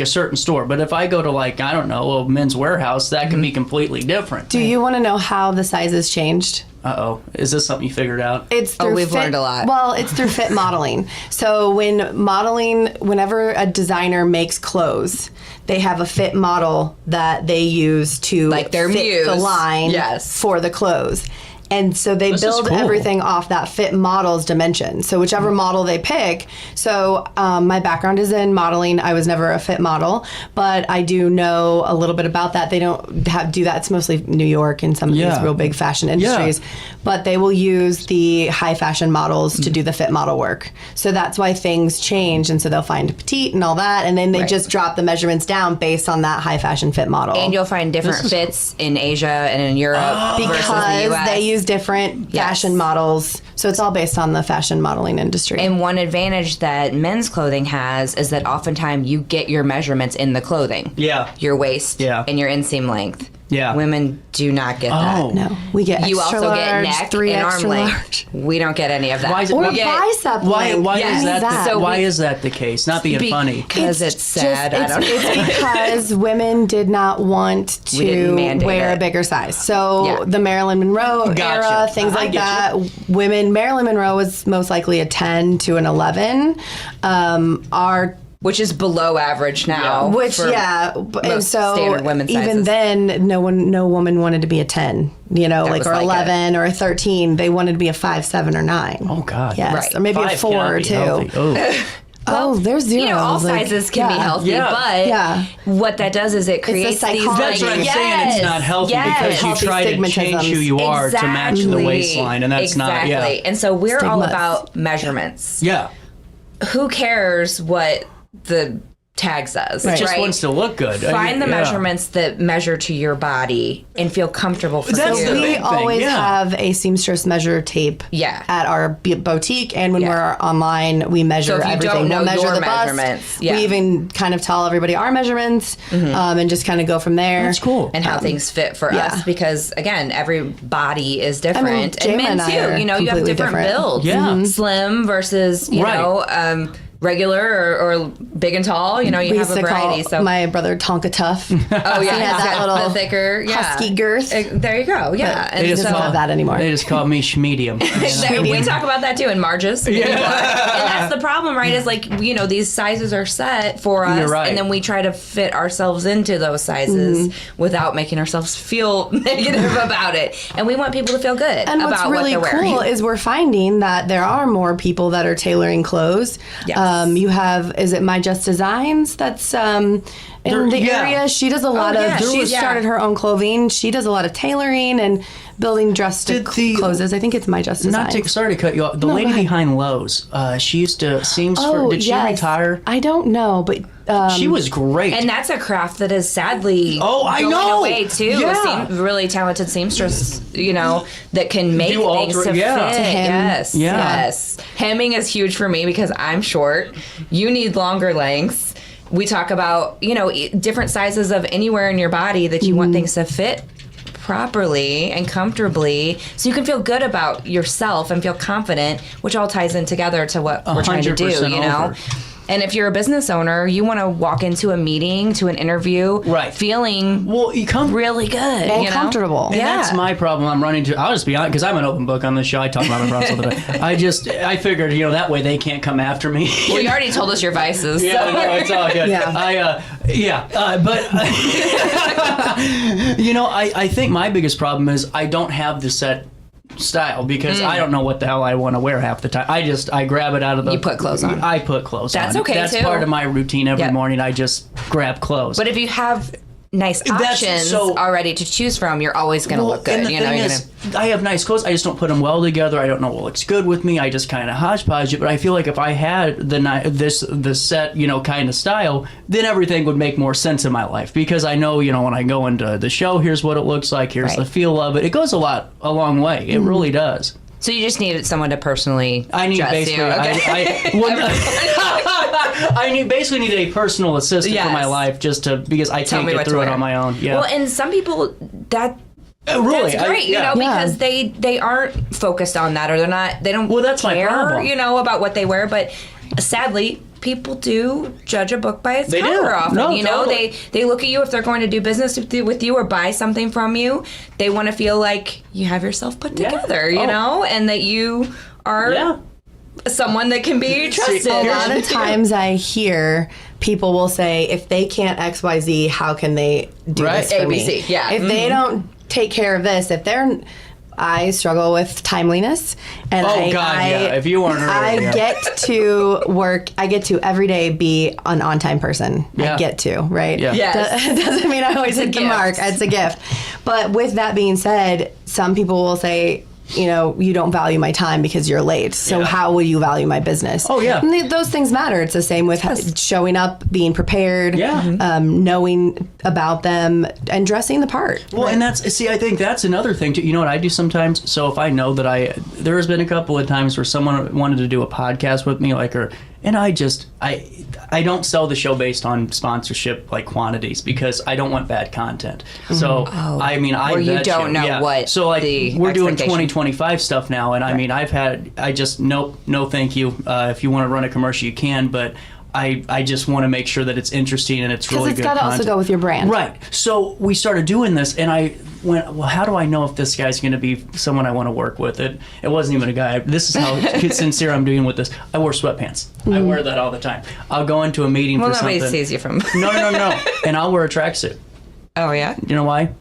a certain store, but if I go to like, I don't know, a Men's Warehouse, that can be completely different. Do you want to know how the sizes changed? Uh-oh. Is this something you figured out? It's through we've learned a lot. Well, it's through fit modeling. So whenever a designer makes clothes, they have a fit model that they use to like their fit muse. the line for the clothes. And so they build everything off that fit model's dimension. So whichever model they pick. So my background is in modeling. I was never a fit model, but I do know a little bit about that. They don't do that. It's mostly New York and some of these real big fashion industries. But they will use the high fashion models to do the fit model work. So that's why things change. And so they'll find petite and all that. And then they just drop the measurements down based on that high fashion fit model. And you'll find different fits in Asia and in Europe versus the US. They use different fashion models. So it's all based on the fashion modeling industry. And one advantage that men's clothing has is that oftentimes you get your measurements in the clothing. Yeah. Your waist Yeah. and your inseam length. Yeah. Women do not get that. No, we get extra You also large, get neck 3 and arm extra length. large. We don't get any of that. Why is it- Or we get- bicep Why length. is that? So why we- is that the case? Not being funny. Because it's sad. I don't know. It's because women did not want We didn't to mandate wear it. a bigger size. So Yeah. the Marilyn Monroe Gotcha. era, things I like get that. Women, Marilyn Monroe was most likely a 10 to an 11. Which is below average now. Which for and most so standard women's even sizes. then, no woman wanted to be a 10, That like was or like 11 or a 13. They wanted to be a 5, 7, or 9. Oh God. Yes, Right. or maybe a 5 4 cannot or be 2. healthy. Oh. Oh, there's zeros. All like, sizes can be healthy, Yeah. but what that does is it creates these psychology. That's what I'm saying. It's not healthy because you Healthy try to change who you are to match the waistline, and that's not. Yeah. And so we're all Stigmas. about measurements. Yeah. Who cares what the tag says? It just wants to look good. Find the Yeah. measurements that measure to your body and feel comfortable for That's you. the We big thing, always yeah. have a seamstress measure tape at our boutique, and when we're online, we measure So if you everything. don't know We'll measure your the bust. measurements, We even kind of tell everybody our measurements and just kind of go from there. That's cool. And how things fit for us, because again, every body is different, Jayma and men and I are too. You know, you have completely different different. builds. Yeah. Slim versus you Right. know. Regular or big and tall, you know, you we have used a to variety. call So my brother Tonka Tough. oh yeah, he had that exactly. little the thicker, husky girth. There you go. Yeah, But he doesn't have that anymore. They just call me schmedium. We talk about that too in Marges. Yeah. And that's the problem, right? Is like, you know, these sizes are set for us, You're right. and then we try to fit ourselves into those sizes without making ourselves feel negative about it. And we want people to feel good And about what's really what they're wearing. cool is we're finding that there are more people that are tailoring clothes. Yes. You have, is it My Just Designs? That's in the area. She does a lot of, she started her own clothing. She does a lot of tailoring and building dress to clothes. I think it's My Just Designs. Sorry to cut you off. The No, lady go ahead. behind Lowe's, she used to seams for. Did she retire? I don't know, but she was great. And that's a craft that is sadly I going know. away too. Yeah. Really talented seamstress, you know, that can make things to fit. To hem. Yes, Yeah. yes. Hemming is huge for me because I'm short. You need longer lengths. We talk about, you know, different sizes of anywhere in your body that you want things to fit properly and comfortably so you can feel good about yourself and feel confident, which all ties in together to what we're trying to do, 100% you know? over. And if you're a business owner, you want to walk into a meeting, to an interview, feeling really good And you know? comfortable. And that's my problem I'm running to. I'll just be honest, because I'm an open book on this show. I talk about my problems all the time. I figured, you know, that way they can't come after me. Well, you already told us your vices. Yeah, so. no, it's all good. But you know, I think my biggest problem is I don't have the set style because I don't know what the hell I want to wear half the time. I grab it out of the. You put clothes on. I put clothes on. That's okay, That's too. part of my routine every morning. I just grab clothes. But if you have nice options already to choose from, you're always going to look good. And the You know, thing you're is, I have nice clothes. I just don't put them well together. I don't know what looks good with me. I just kind of hodgepodge it. But I feel like if I had the set, you know, kind of style, then everything would make more sense in my life because I know, you know, when I go into the show, here's what it looks like. Here's the feel of it. It goes a long way. It really does. So you just needed someone to personally I need dress basically. you. Okay. I basically need a personal assistant for my life because I can't get through it on my own. Yeah. Well, and some people that's really great, you know, because they aren't focused on that or they don't that's my care, problem. you know, about what they wear. But sadly, people do judge a book by its They cover do. often. No, you know, totally. they look at you if they're going to do business with you or buy something from you. They want to feel like you have yourself put together, you know, and that you are someone that can be trusted. A lot of times I hear people will say, if they can't XYZ, how can they do this for me? ABC, yeah. If they don't take care of this, I struggle with timeliness, and if you weren't early, get to work. I get to every day be an on-time person. I get to, right? Yeah. It doesn't mean I always hit the mark. It's a gift. But with that being said, some people will say, you know, you don't value my time because you're late. So how will you value my business? Oh, yeah. And those things matter. It's the same with showing up, being prepared, knowing about them, and dressing the part. Well, and I think that's another thing too. You know what I do sometimes? So if I know that there has been a couple of times where someone wanted to do a podcast with me, and I I don't sell the show based on sponsorship like quantities because I don't want bad content. So I mean, I or you bet don't know what. So like the we're doing expectation. 2025 stuff now, and I mean, I just no thank you. If you want to run a commercial, you can, but I just want to make sure that it's interesting and it's really good Because it's got to also go with your brand. Right. So we started doing this, and I went, well, how do I know if this guy's going to be someone I want to work with? It wasn't even a guy. This is how sincere I'm doing with this. I wear sweatpants. I wear that all the time. I'll go into a meeting for something. Well, nobody sees you from... No. And I'll wear a tracksuit. Oh, yeah? You know why?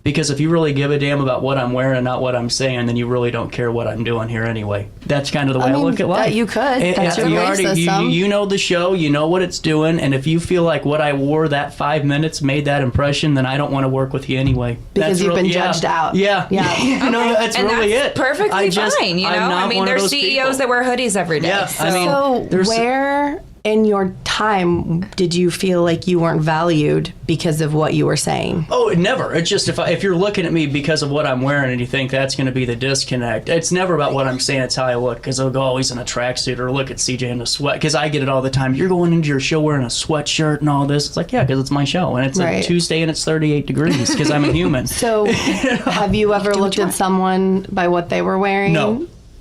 Because if you really give a damn about what I'm wearing and not what I'm saying, then you really don't care what I'm doing here anyway. That's kind of the way I look at life. That you could. That's your belief system. You know the show, you know what it's doing, and if you feel like what I wore that 5 minutes made that impression, then I don't want to work with you anyway. Because you've been judged out. Yeah. No, that's and really that's it. Perfectly fine, you know? I mean, there's CEOs that wear hoodies every day. Yeah, so. I mean, so where in your time did you feel like you weren't valued because of what you were saying? Oh, never. It's just if you're looking at me because of what I'm wearing and you think that's going to be the disconnect, it's never about what I'm saying. It's how I look. Because I'll go always in a tracksuit or look at CJ in a sweat. Because I get it all the time. You're going into your show wearing a sweatshirt and all this. It's like, yeah, because it's my show. And it's a Tuesday and it's 38 degrees because I'm a human. So have you ever looked at someone by what they were wearing?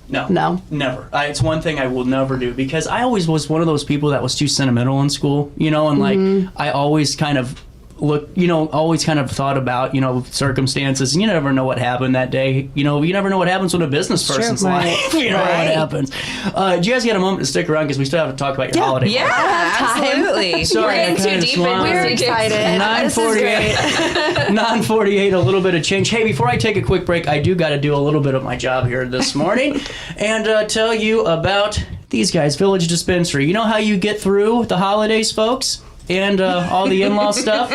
No, never. It's one thing I will never do because I always was one of those people that was too sentimental in school, you know, and like I always kind of always kind of thought about, circumstances, and you never know what happened that day. You never know what happens with a business person's life. You know what happens. Do you guys get a moment to stick around because we still have to talk about your holiday? Yeah, absolutely. Sorry, we're getting too deep into We're excited. 9:48, a little bit of change. Hey, before I take a quick break, I do got to do a little bit of my job here this morning and tell you about these guys, Village Dispensary. You know how you get through the holidays, folks? And all the in-law stuff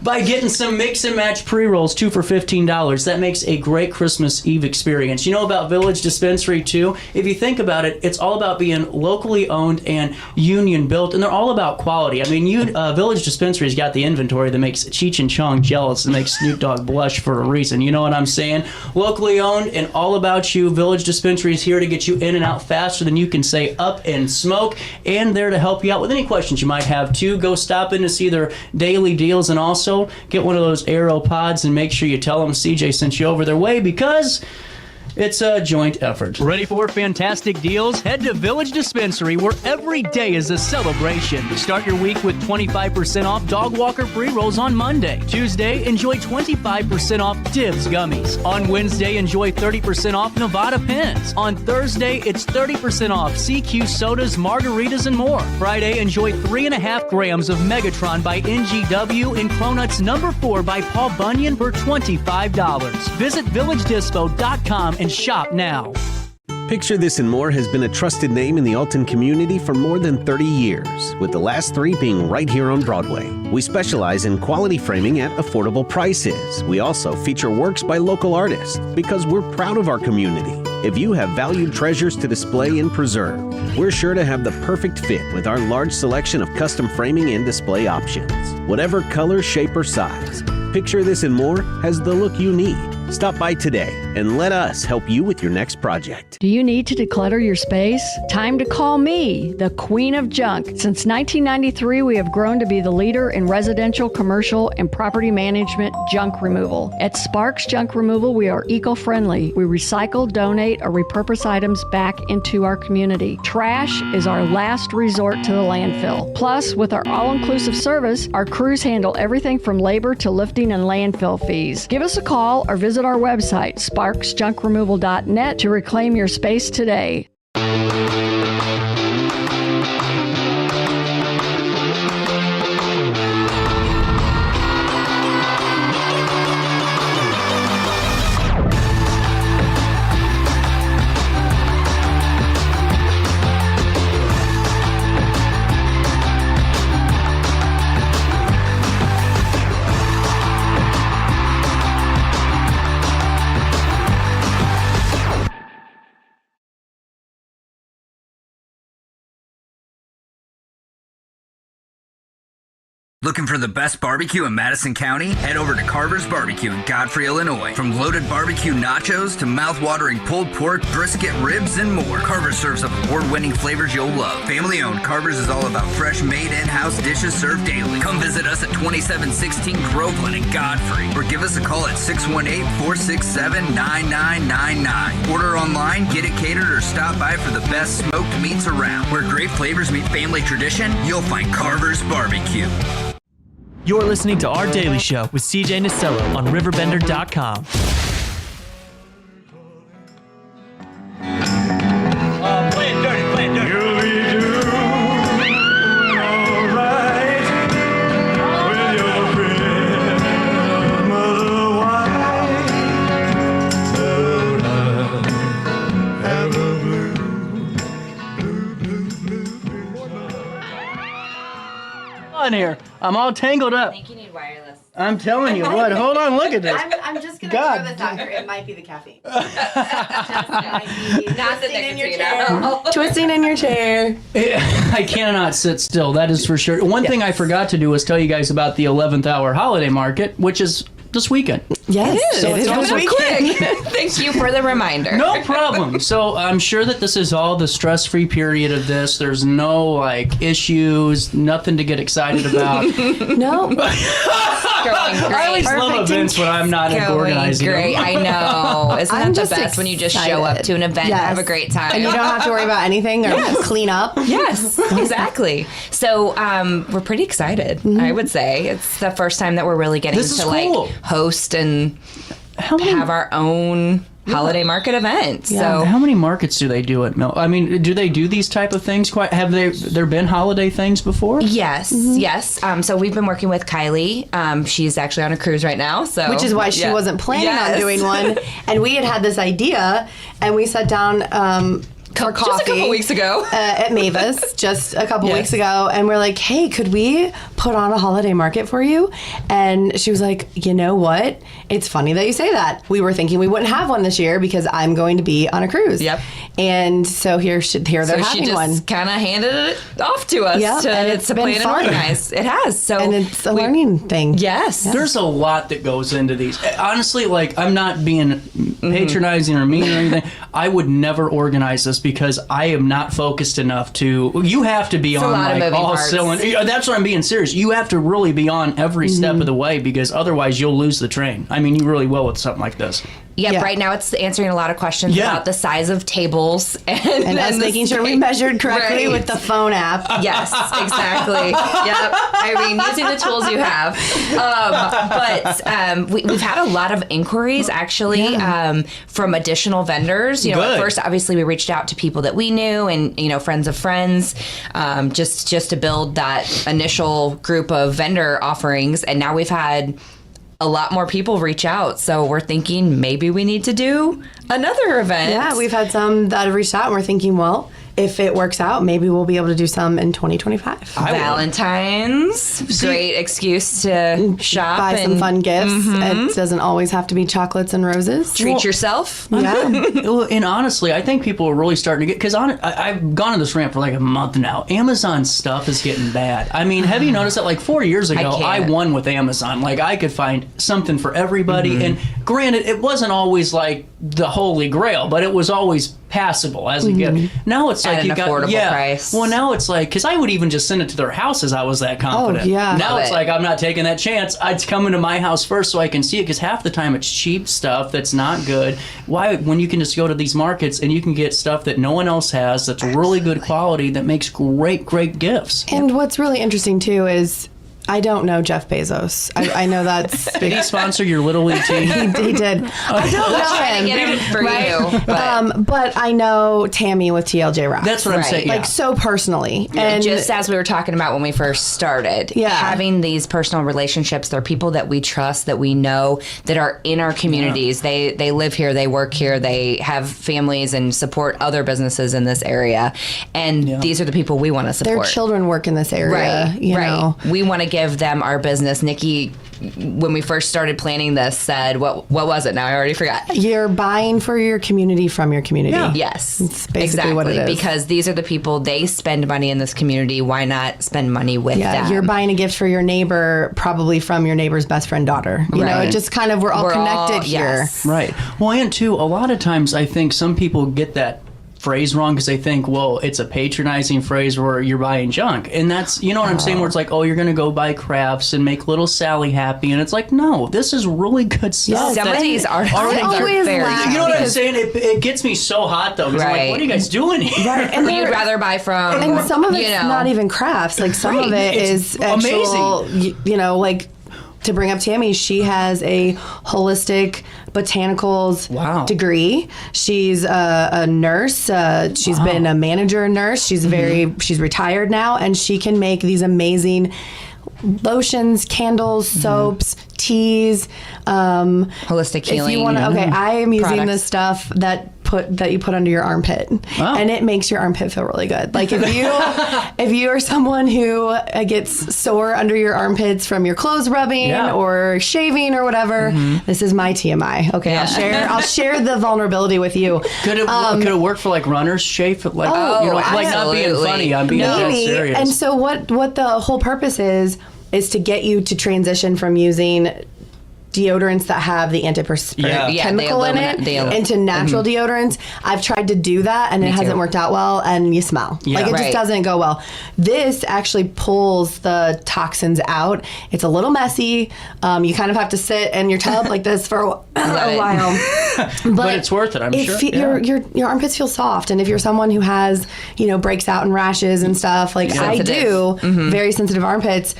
by getting some mix and match pre-rolls, 2 for $15. That makes a great Christmas Eve experience. You know about Village Dispensary too? If you think about it, it's all about being locally owned and union built, and they're all about quality. I mean, Village Dispensary's got the inventory that makes Cheech and Chong jealous and makes Snoop Dogg blush for a reason. You know what I'm saying? Locally owned and all about you. Village Dispensary is here to get you in and out faster than you can say up and smoke, and there to help you out with any questions you might have too. Go stop in to see their daily deals, and also get one of those Aero Pods and make sure you tell them CJ sent you over their way because it's a joint effort. Ready for fantastic deals? Head to Village Dispensary where every day is a celebration. Start your week with 25% off Dog Walker pre-rolls on Monday. Tuesday, enjoy 25% off Divs gummies. On Wednesday, enjoy 30% off Nevada pens. On Thursday, it's 30% off CQ sodas, margaritas, and more. Friday, enjoy 3.5 grams of Megatron by NGW and Cronuts number 4 by Paul Bunyan for $25. Visit villagedispo.com and shop now. Picture This and More has been a trusted name in the Alton community for more than 30 years, with the last 3 being right here on Broadway. We specialize in quality framing at affordable prices. We also feature works by local artists because we're proud of our community. If you have valued treasures to display and preserve, we're sure to have the perfect fit with our large selection of custom framing and display options. Whatever color, shape, or size, Picture This and More has the look you need. Stop by today and let us help you with your next project. Do you need to declutter your space? Time to call me, the Queen of Junk. Since 1993, we have grown to be the leader in residential, commercial, and property management junk removal. At Sparks Junk Removal, we are eco-friendly. We recycle, donate, or repurpose items back into our community. Trash is our last resort to the landfill. Plus, with our all-inclusive service, our crews handle everything from labor to lifting and landfill fees. Give us a call or visit our website, sparksjunkremoval.net, to reclaim your space today. Looking for the best barbecue in Madison County? Head over to Carver's Barbecue in Godfrey, Illinois. From loaded barbecue nachos to mouth-watering pulled pork, brisket, ribs, and more, Carver's serves up award-winning flavors you'll love. Family-owned, Carver's is all about fresh, made in-house dishes served daily. Come visit us at 2716 Groveland in Godfrey, or give us a call at 618-467-9999. Order online, get it catered, or stop by for the best smoked meats around. Where great flavors meet family tradition, you'll find Carver's Barbecue. You're listening to Our Daily Show with CJ Nasello on RiverBender.com. Play it dirty, play it dirty. You'll be doing all right with your grandmother white. So now have a blue. On here. I'm all tangled up. I think you need wireless. I'm telling you what. Hold on, look at this. I'm just going to throw this out here. It might be the caffeine. Not the nicotine. Twisting in your chair. I cannot sit still. That is for sure. One thing I forgot to do was tell you guys about the 11th hour holiday market, which is this weekend. Yes, so it's also quick. Thank you for the reminder. No problem. So I'm sure that this is all the stress-free period of this. There's no issues, nothing to get excited about. No. I always love events when I'm not organizing great. them. I know. Isn't I'm that the just best when you just show up to an event and have a great time? And you don't have to worry about anything or clean up. Yes, exactly. So we're pretty excited, I would say. It's the first time that we're really getting to host and have our own holiday market event. Yeah. So how many markets do they do at Mill? I mean, do they do these type of things? Have there been holiday things before? Yes, yes. So we've been working with Kylie. She's actually on a cruise right now. So which is why she wasn't planning on doing one. And we had this idea, and we sat down for coffee just a couple weeks ago at Mavis just a couple weeks ago, and we're like, hey, could we put on a holiday market for you? And she was like, you know what, it's funny that you say that. We were thinking we wouldn't have one this year because I'm going to be on a cruise. And so here they're having one. She just kind of handed it off to us to plan and organize. It has. So and it's a learning thing. Yes. There's a lot that goes into these. Honestly, I'm not being patronizing or mean or anything. I would never organize this because I am not focused enough to. You have to be on all cylinders. That's what I'm being serious. You have to really be on every step of the way because otherwise you'll lose the train. I mean, you really will with something like this. Yep, right now it's answering a lot of questions about the size of tables and us making sure we measured correctly with the phone app. Yes, exactly. Yep. Irene, using the tools you have. But we've had a lot of inquiries actually from additional vendors. You know, at first, obviously, we reached out to people that we knew and, friends of friends, just to build that initial group of vendor offerings. And now we've had a lot more people reach out. So we're thinking maybe we need to do another event. Yeah, we've had some that have reached out and we're thinking, well, if it works out, maybe we'll be able to do some in 2025. Valentine's, great excuse to shop. Buy some fun gifts. It doesn't always have to be chocolates and roses. Treat yourself. Yeah. Well, and honestly, I think people are really starting to get, because I've gone on this rant for like a month now. Amazon stuff is getting bad. I mean, have you noticed that like 4 years ago, I won with Amazon. Like I could find something for everybody. And granted, it wasn't always like the holy grail, but it was always passable as a gift. Now it's like you got affordable price. Well, now it's like, because I would even just send it to their houses. I was that confident. Now it's like I'm not taking that chance. It's coming to my house first so I can see it, because half the time it's cheap stuff that's not good. Why, when you can just go to these markets and you can get stuff that no one else has that's really good quality that makes great gifts. And what's really interesting too is I don't know Jeff Bezos. I know that's... Did he sponsor your Little League team? He did. I don't know him. Get him for you. But I know Tammy with TLJ Rock. That's what I'm saying. Like so personally. And just as we were talking about when we first started, having these personal relationships, they're people that we trust, that we know, that are in our communities. They live here, they work here, they have families and support other businesses in this area. And these are the people we want to support. Their children work in this area. You know. We want to give them our business. Nikki when we first started planning this, said, what was it? Now I already forgot. You're buying for your community from your community. Yeah. Yes. It's basically exactly what it is. Because these are the people, they spend money in this community. Why not spend money with them? You're buying a gift for your neighbor, probably from your neighbor's best friend daughter. You know, it just kind of, we're all connected here. Yes. Right. Well, and too, a lot of times I think some people get that phrase wrong because they think, well, it's a patronizing phrase where you're buying junk. And that's, you know what I'm saying, where it's like, oh, you're going to go buy crafts and make little Sally happy. And it's like, no, this is really good stuff. Some of these are very You know what I'm saying? It gets me so hot, though. Because I'm like, what are you guys doing here? Right. And you'd rather buy from... And some of it's not even crafts. Like, some of it is actual, you know, like... To bring up Tammy, she has a holistic botanicals degree. She's a nurse. She's been a manager nurse. She's she's retired now, and she can make these amazing lotions, candles, soaps, teas, holistic healing. If you want to, I am using this stuff that you put under your armpit, and it makes your armpit feel really good. Like if you are someone who gets sore under your armpits from your clothes rubbing or shaving or whatever, this is my TMI. Okay, I'll share the vulnerability with you. Could it work for like runners chafe? Like like not being funny, I'm being dead serious. And so what the whole purpose is to get you to transition from using deodorants that have the antiperspirant chemical in it into natural deodorants. I've tried to do that and it hasn't worked out well, and you smell. Like it just doesn't go well. This actually pulls the toxins out. It's a little messy. You kind of have to sit in your tub like this for a while. But it's worth it, I'm sure. Your armpits feel soft, and if you're someone who has, breaks out in rashes and stuff, like I do, very sensitive armpits,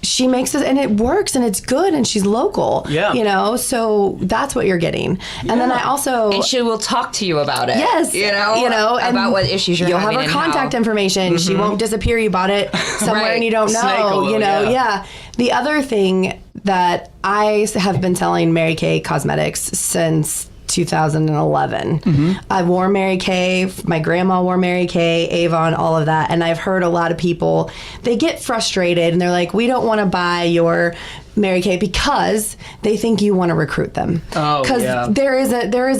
she makes it, and it works, and it's good, and she's local. Yeah. So that's what you're getting. And then I also... And she will talk to you about it. Yes. About what issues you're having. You'll have her contact information. She won't disappear. You bought it somewhere and you don't know. The other thing that I have been selling Mary Kay Cosmetics since 2011. I wore Mary Kay. My grandma wore Mary Kay, Avon, all of that. And I've heard a lot of people, they get frustrated and they're like, we don't want to buy your Mary Kay because they think you want to recruit them. Because there is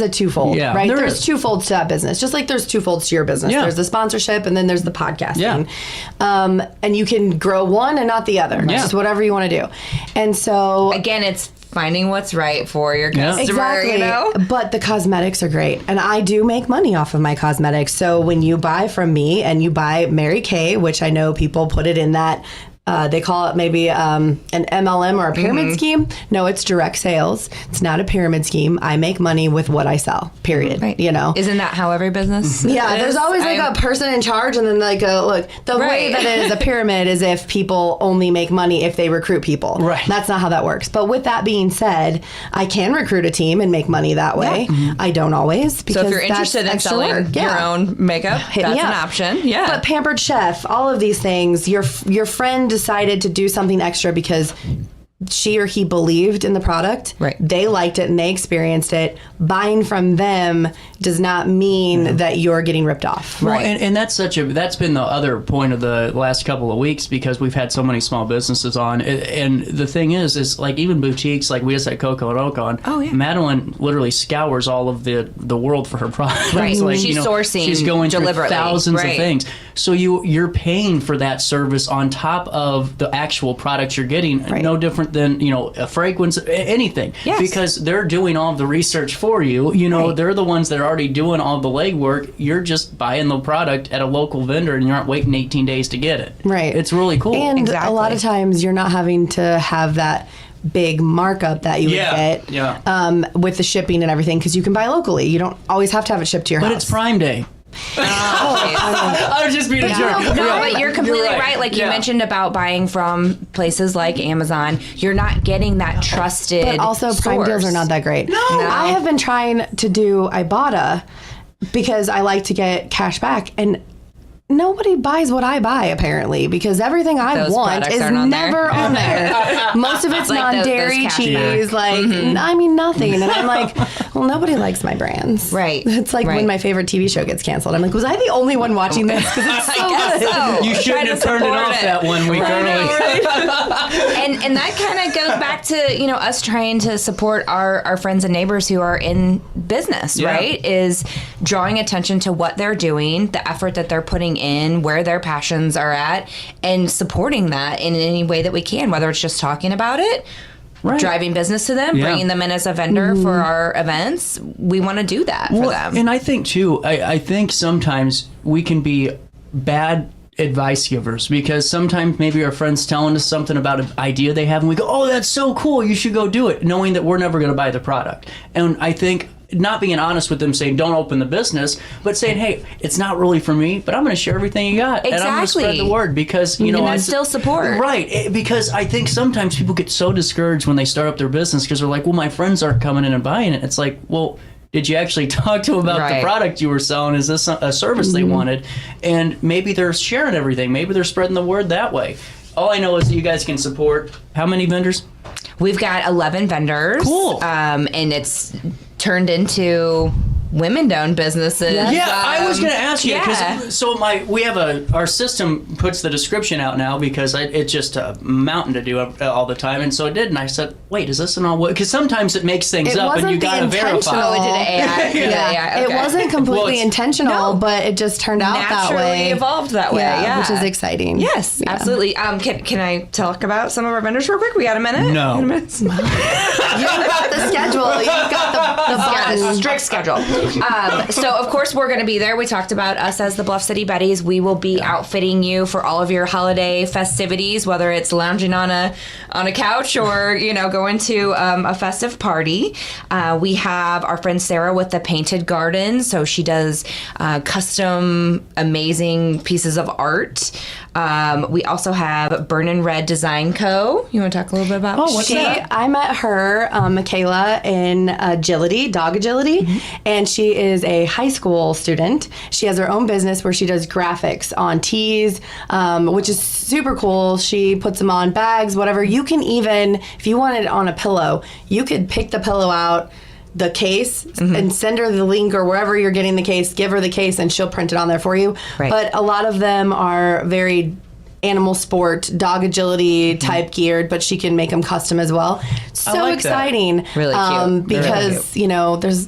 a twofold, right? There's twofolds to that business. Just like there's twofolds to your business. There's the sponsorship and then there's the podcasting. And you can grow one and not the other. It's just whatever you want to do. And so... Again, it's finding what's right for your customer, exactly. But the cosmetics are great, and I do make money off of my cosmetics. So when you buy from me and you buy Mary Kay, which I know people put it in that they call it maybe an MLM or a pyramid scheme. No, it's direct sales. It's not a pyramid scheme. I make money with what I sell, period. Right. Isn't that how every business is? There's always like a person in charge, and then like the way that it is a pyramid is if people only make money if they recruit people. Right. That's not how that works. But with that being said, I can recruit a team and make money that way. I don't always. Because so if you're interested in selling your own makeup, that's an option. Yeah. But Pampered Chef, all of these things, your friend decided to do something extra because she or he believed in the product. Right. They liked it and they experienced it. Buying from them does not mean that you're getting ripped off. Well, and that's that's been the other point of the last couple of weeks, because we've had so many small businesses on. And the thing is like even boutiques, like we just had Coco and Oak on. Oh, yeah. Madeline literally scours all of the world for her products. Right. Like, she's sourcing. She's going through deliberately. thousands of things. So you're paying for that service on top of the actual products you're getting. No different than a fragrance, anything. Yes. Because they're doing all of the research for you. They're the ones that are already doing all the legwork. You're just buying the product at a local vendor, and you aren't waiting 18 days to get it. Right. It's really cool. And a lot of times you're not having to have that big markup that you would get with the shipping and everything, because you can buy locally. You don't always have to have it shipped to your house. But it's Prime Day. I was just being a jerk. No, but you're completely right. Like you mentioned about buying from places like Amazon, you're not getting that trusted. But also, Prime deals are not that great. No. I have been trying to do Ibotta because I like to get cash back, and nobody buys what I buy apparently, because everything I Those want products is aren't on never there. on there. Most of it's Like non-dairy those cheese, cashback. I mean nothing. And I'm like, well, nobody likes my brands. Right. It's like when my favorite TV show gets canceled. I'm like, was I the only one watching this? Because it's so good. So. You shouldn't have turned it off that 1 week early. and that kind of goes back to, us trying to support our friends and neighbors who are in business, right? Is drawing attention to what they're doing, the effort that they're putting in, where their passions are at, and supporting that in any way that we can, whether it's just talking about it, driving business to them, bringing them in as a vendor for our events. We want to do that for them. And I think too, I think sometimes we can be bad advice givers, because sometimes maybe our friends telling us something about an idea they have and we go, oh, that's so cool, you should go do it, knowing that we're never going to buy the product. And I think not being honest with them, saying don't open the business, but saying, hey, it's not really for me, but I'm going to share everything you got. And I'm going to spread the word, because, and that's still support. Right. Because I think sometimes people get so discouraged when they start up their business because they're like, well, my friends aren't coming in and buying it. It's like, well, did you actually talk to them about the product you were selling? Is this a service they wanted? And maybe they're sharing everything. Maybe they're spreading the word that way. All I know is that you guys can support how many vendors? We've got 11 vendors. Cool. And it's turned into women-owned businesses. Yeah, I was going to ask you, because we have our system puts the description out now, because it's just a mountain to do all the time, and so it did, and I said, wait, is this an all? Because sometimes it makes things up, and you got to verify. Oh, it did AI. It wasn't completely intentional, but it just turned out that way. Naturally evolved that way, yeah. Which is exciting. Yes, absolutely. Can I talk about some of our vendors real quick? We got a minute? No. You've got the schedule. You've got the button. Strict schedule. So, of course, we're going to be there. We talked about us as the Bluff City Betties. We will be outfitting you for all of your holiday festivities, whether it's lounging on a couch or, going to a festive party. We have our friend Sarah with the Painted Garden. So she does custom, amazing pieces of art. We also have Burn and Red Design Co. You want to talk a little bit about what's that? I met her, Michaela, in dog agility, and she is a high school student. She has her own business where she does graphics on tees, which is super cool. She puts them on bags, whatever. You can even, if you want it on a pillow, you could pick the pillow out, the case, and send her the link or wherever you're getting the case, give her the case, and she'll print it on there for you. Right. But a lot of them are very animal sport, dog agility type geared, but she can make them custom as well. So exciting. That. Really cute. Because,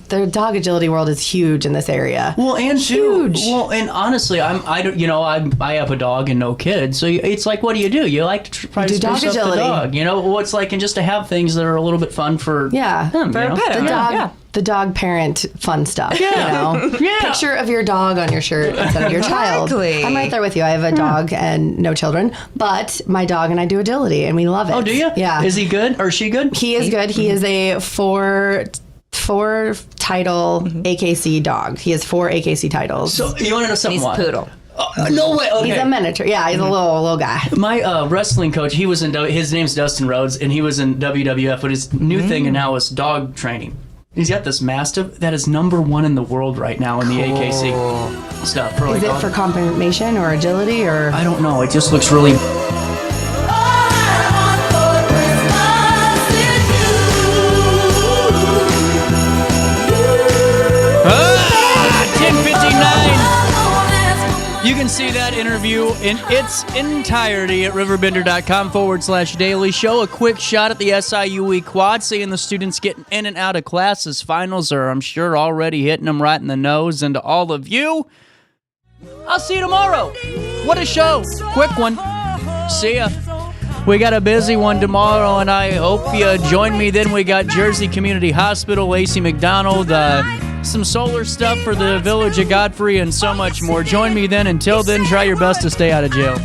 the dog agility world is huge in this area. Well, and huge. And honestly, I have a dog and no kids, so it's like, what do? You like to try to dog spruce up the dog, what's like, and just to have things that are a little bit fun for them, for a pet. The dog parent fun stuff. Picture of your dog on your shirt instead of your child. I'm right there with you. I have a dog and no children, but my dog and I do agility and we love it. Oh, do you? Yeah. Is he good or is she good? He is good. He is a four title AKC dog. He has 4 AKC titles. So you want to know something? He's a poodle. No way. Okay. He's a miniature. Yeah, he's a little guy. My wrestling coach, he was in. His name's Dustin Rhodes, and he was in WWF. But his new thing now is dog training. He's got this Mastiff that is #1 in the world right now in the AKC stuff. Is it for confirmation or agility or? I don't know. It just looks really. 10:59. You can see that interview in its entirety at RiverBender.com/daily show. A quick shot at the SIUE quad, seeing the students getting in and out of classes. Finals are, I'm sure, already hitting them right in the nose. And to all of you, I'll see you tomorrow. What a show. Quick one. See ya. We got a busy one tomorrow, and I hope you join me then. We got Jersey Community Hospital, Lacey McDonald, some solar stuff for the Village of Godfrey, and so much more. Join me then. Until then, try your best to stay out of jail.